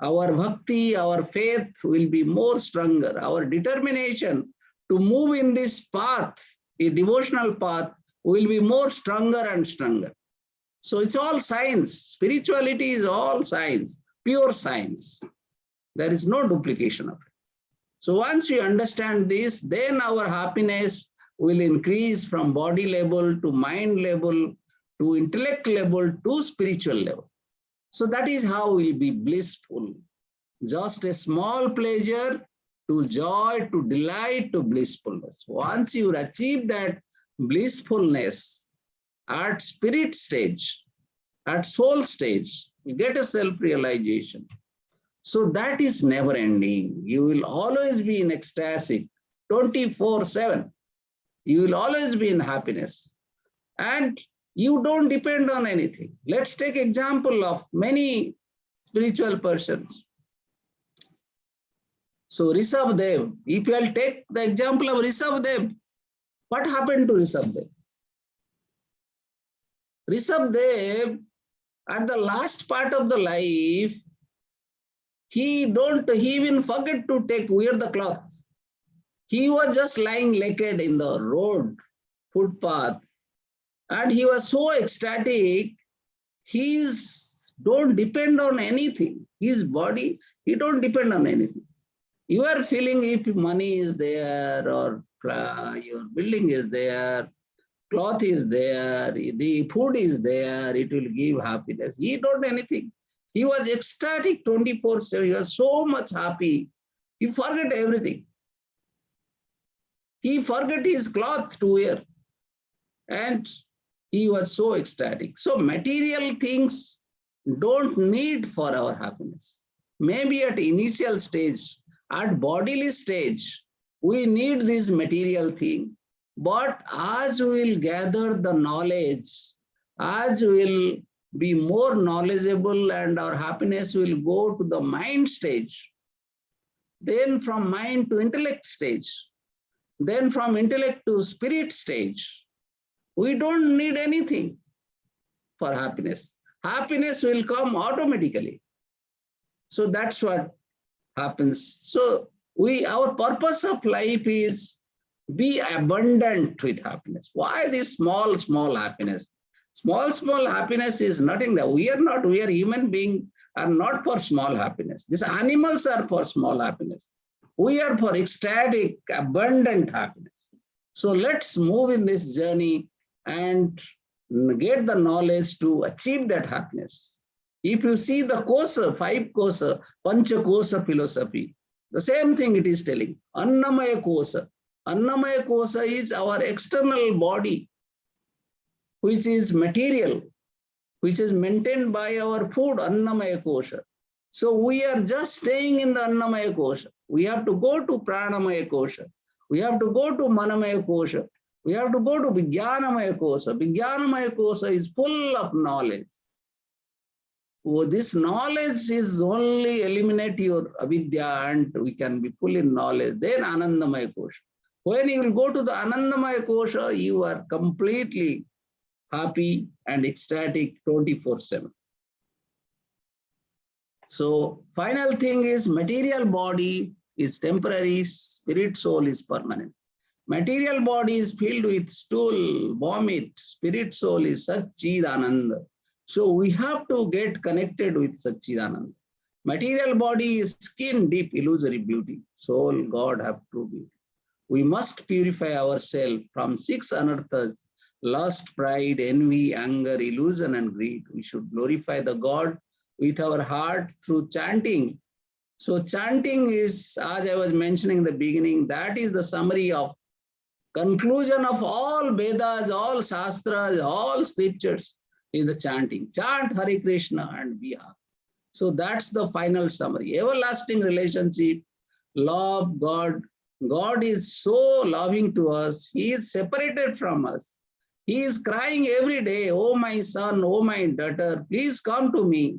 our bhakti, our faith will be more stronger. Our determination to move in this path, a devotional path, will be more stronger and stronger. So it's all science. Spirituality is all science, pure science. There is no duplication of it. So once we understand this, then our happiness will increase from body level to mind level to intellect level to spiritual level. So that is how we'll be blissful. Just a small pleasure to joy, to delight, to blissfulness. Once you achieve that blissfulness at spirit stage, at soul stage, you get a self-realization. So that is never ending. You will always be in ecstatic, 24/7. You will always be in happiness. And you don't depend on anything. Let's take example of many spiritual persons. So Rishabh Dev, if you will take the example of Rishabh Dev, what happened to Rishabh Dev? Rishabh Dev, at the last part of the life, he even forget to wear the clothes. He was just lying naked in the road, footpath, and he was so ecstatic. He don't depend on anything. His body, he don't depend on anything. You are feeling if money is there or your building is there, cloth is there, the food is there, it will give happiness. He don't anything. He was ecstatic 24/7. He was so much happy. He forgot everything. He forgot his cloth to wear. And he was so ecstatic. So material things don't need for our happiness. Maybe at initial stage, at bodily stage, we need this material thing. But as we will gather the knowledge, as we will be more knowledgeable and our happiness will go to the mind stage, then from mind to intellect stage, then from intellect to spirit stage, we don't need anything for happiness. Happiness will come automatically. So that's what happens. So our purpose of life is be abundant with happiness. Why this small happiness? Small happiness is nothing that we are human beings are not for small happiness. These animals are for small happiness. We are for ecstatic, abundant happiness. So let's move in this journey and get the knowledge to achieve that happiness. If you see the kosa, 5 kosa, pancha kosa philosophy, the same thing it is telling. Annamaya kosa. Annamaya kosa is our external body, which is material, which is maintained by our food, Annamaya kosha. So we are just staying in the Annamaya kosha. We have to go to Pranamaya kosha. We have to go to Manamaya kosha. We have to go to Vijnanamaya kosha. Vijnanamaya kosha is full of knowledge. So this knowledge is only eliminate your avidya and we can be full in knowledge. Then Anandamaya kosha. When you will go to the Anandamaya kosha, you are completely happy and ecstatic 24/7. So final thing is material body is temporary, spirit soul is permanent. Material body is filled with stool, vomit, spirit soul is Satchidananda. So we have to get connected with Satchidananda. Material body is skin deep illusory beauty. Soul, God have true beauty. We must purify ourselves from 6 anarthas: lust, pride, envy, anger, illusion, and greed. We should glorify the God with our heart through chanting. So chanting is, as I was mentioning in the beginning, that is the summary of conclusion of all Vedas, all Shastras, all scriptures is the chanting. Chant Hare Krishna and be happy. So that's the final summary. Everlasting relationship, love God. God is so loving to us. He is separated from us. He is crying every day, oh my son, oh my daughter, please come to me.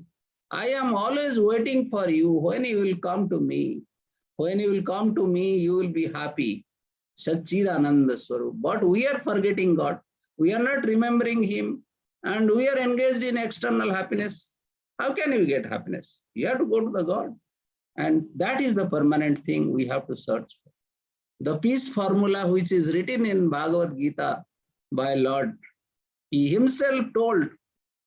I am always waiting for you. When you will come to me, when you will come to me, you will be happy. Satchidananda Swarup. But we are forgetting God. We are not remembering Him. And we are engaged in external happiness. How can we get happiness? You have to go to the God. And that is the permanent thing we have to search for. The peace formula which is written in Bhagavad Gita by Lord, He Himself told,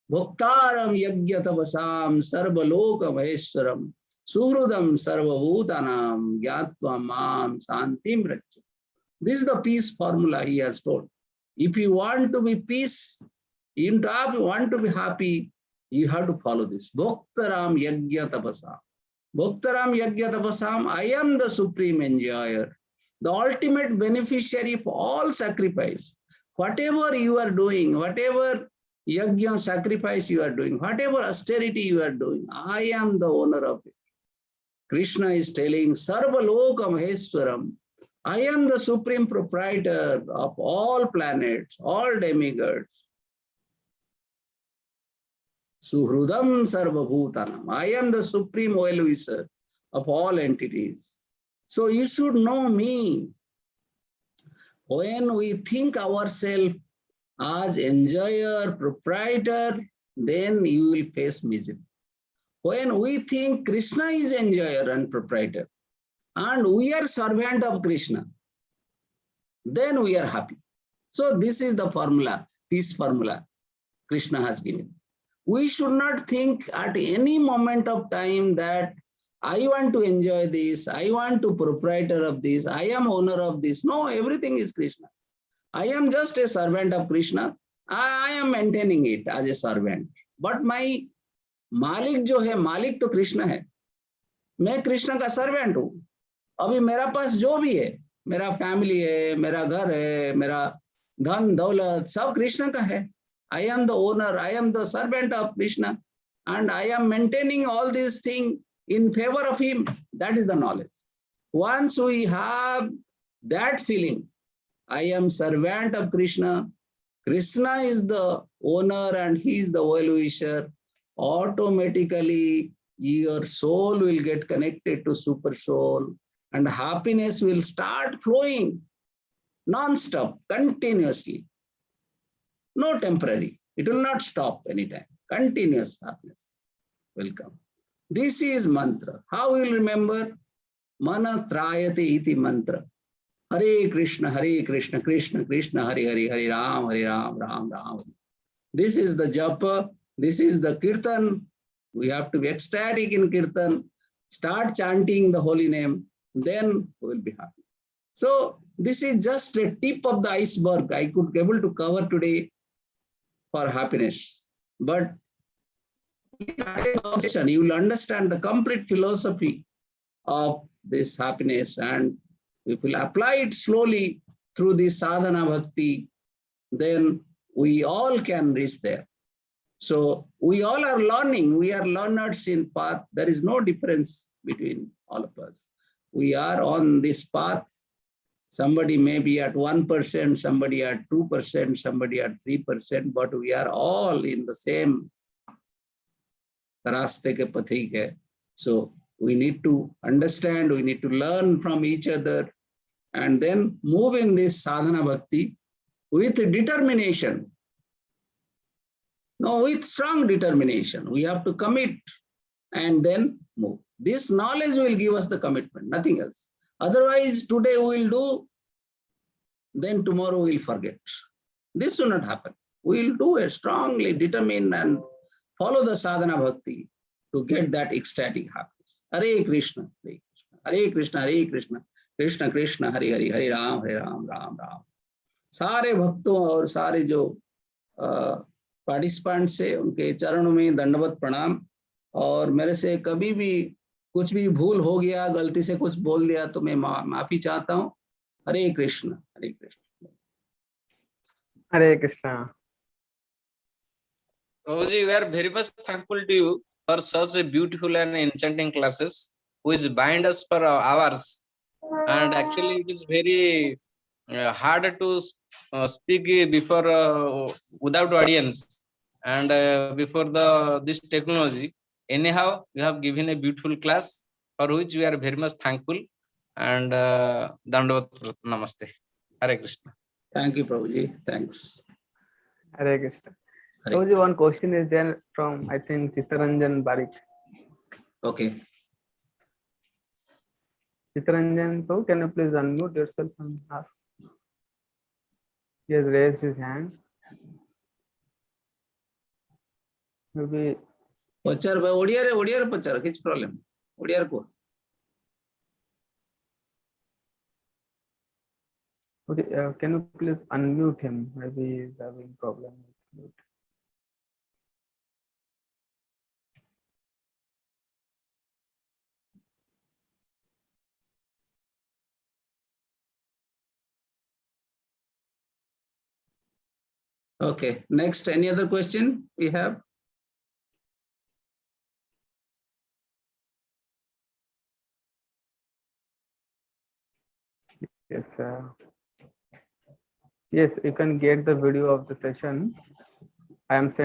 Bhoktaram yagyatavasam sarvaloka maheshwaram suhrudam sarvabhutanam gyatva mam santim rachya. This is the peace formula He has told. If you want to be peace, if you want to be happy, you have to follow this. Bhoktaram yagya tapasam. Bhoktaram yagya tapasam, I am the supreme enjoyer, the ultimate beneficiary of all sacrifice. Whatever you are doing, whatever yagya sacrifice you are doing, whatever austerity you are doing, I am the owner of it. Krishna is telling, Sarvaloka Maheswaram, I am the supreme proprietor of all planets, all demigods. Suhrudam Sarvabhutanam. I am the supreme well-wisher of all entities. So you should know me. When we think ourselves as enjoyer, proprietor, then you will face misery. When we think Krishna is enjoyer and proprietor, and we are servant of Krishna, then we are happy. So this is the formula, peace formula Krishna has given. We should not think at any moment of time that I want to enjoy this, I want to proprietor of this, I am owner of this. No, everything is Krishna. I am just a servant of Krishna. I am maintaining it as a servant. But my मालिक जो है, मालिक तो कृष्ण है, मैं कृष्ण का servant हूं. अभी मेरा पास जो भी है, मेरा फैमिली है, मेरा घर है, मेरा धन दौलत सब कृष्ण का है. I am the owner, I am the servant of Krishna, and I am maintaining all these things in favor of him. That is the knowledge. Once we have that feeling, I am servant of Krishna, Krishna is the owner and he is the well-wisher, automatically your soul will get connected to super soul and happiness will start flowing non-stop, continuously. No temporary. It will not stop anytime. Continuous happiness will come. This is mantra. How will you remember? Mana trayate iti mantra. Hare Krishna, Krishna Krishna, Hare Hare, Hare Ram, Ram Ram. This is the japa. This is the kirtan. We have to be ecstatic in kirtan. Start chanting the holy name. Then we will be happy. So this is just a tip of the iceberg I could be able to cover today for happiness. But you will understand the complete philosophy of this happiness, and if we will apply it slowly through this sadhana bhakti, then we all can reach there. So we all are learning. We are learners in path. There is no difference between all of us. We are on this path. Somebody may be at 1%, somebody at 2%, somebody at 3%, but we are all in the same raste ke pathik hai. So we need to understand, we need to learn from each other, and then move in this sadhana bhakti with determination. No, with strong determination. We have to commit and then move. This knowledge will give us the commitment, nothing else. Otherwise, today we will do, then tomorrow we will forget. This will not happen. We will do a strongly determined and follow the sadhana bhakti to get that ecstatic happiness. Hare Krishna, Hare Krishna, Hare Krishna, Hare Krishna, Krishna Krishna, Hare Hare, Hare Ram, Ram Ram. सारे भक्तों और सारे जो participants है उनके चरणों में दंडवत प्रणाम। और मेरे से कभी भी कुछ भी भूल हो गया, गलती से कुछ बोल दिया तो मैं माफी चाहता हूँ। हरे कृष्ण, हरे Krishna, Hare Krishna. Prabhuji, we are very much thankful to you for such a beautiful and enchanting classes, which bind us for hours. And actually, it is very hard to speak before without audience and before this technology. Anyhow, you have given a beautiful class for which we are very much thankful. And Dandavat Namaste. Hare Krishna. Thank you, Prabhuji. Thanks. Hare Krishna. Hare. Prabhuji, one question is there from, I think, Chittaranjan Barik. Okay. Chittaranjan, Prabhu, can you please unmute yourself and ask? He has raised his hand. Maybe. पचार ओडिया रे पचार किस problem Odia को Okay, can you please unmute him? Maybe he's having problem with mute. Okay, next, any other question we have? Yes, yes, you can get the video of the session. I've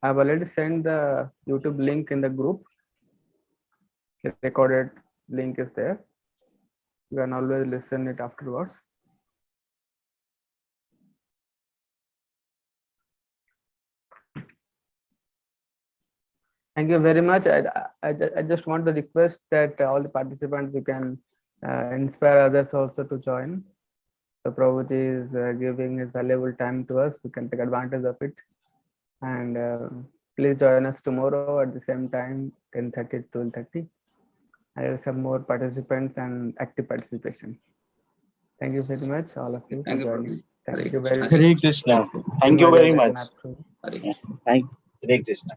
already sent the YouTube link in the group. The recorded link is there. You can always listen it afterwards. Thank you very much. I just want to request that all the participants, you can inspire others also to join. So Prabhuji is giving his valuable time to us. We can take advantage of it. And please join us tomorrow at the same time, 10:30 to 12:30. I have some more participants and active participation. Thank you very much, all of you, for Thank you, joining. Prabhuji. Thank you very much. Hare Krishna. Thank you very much. Jagannath Prabhu. Hare Krishna. Hare Krishna.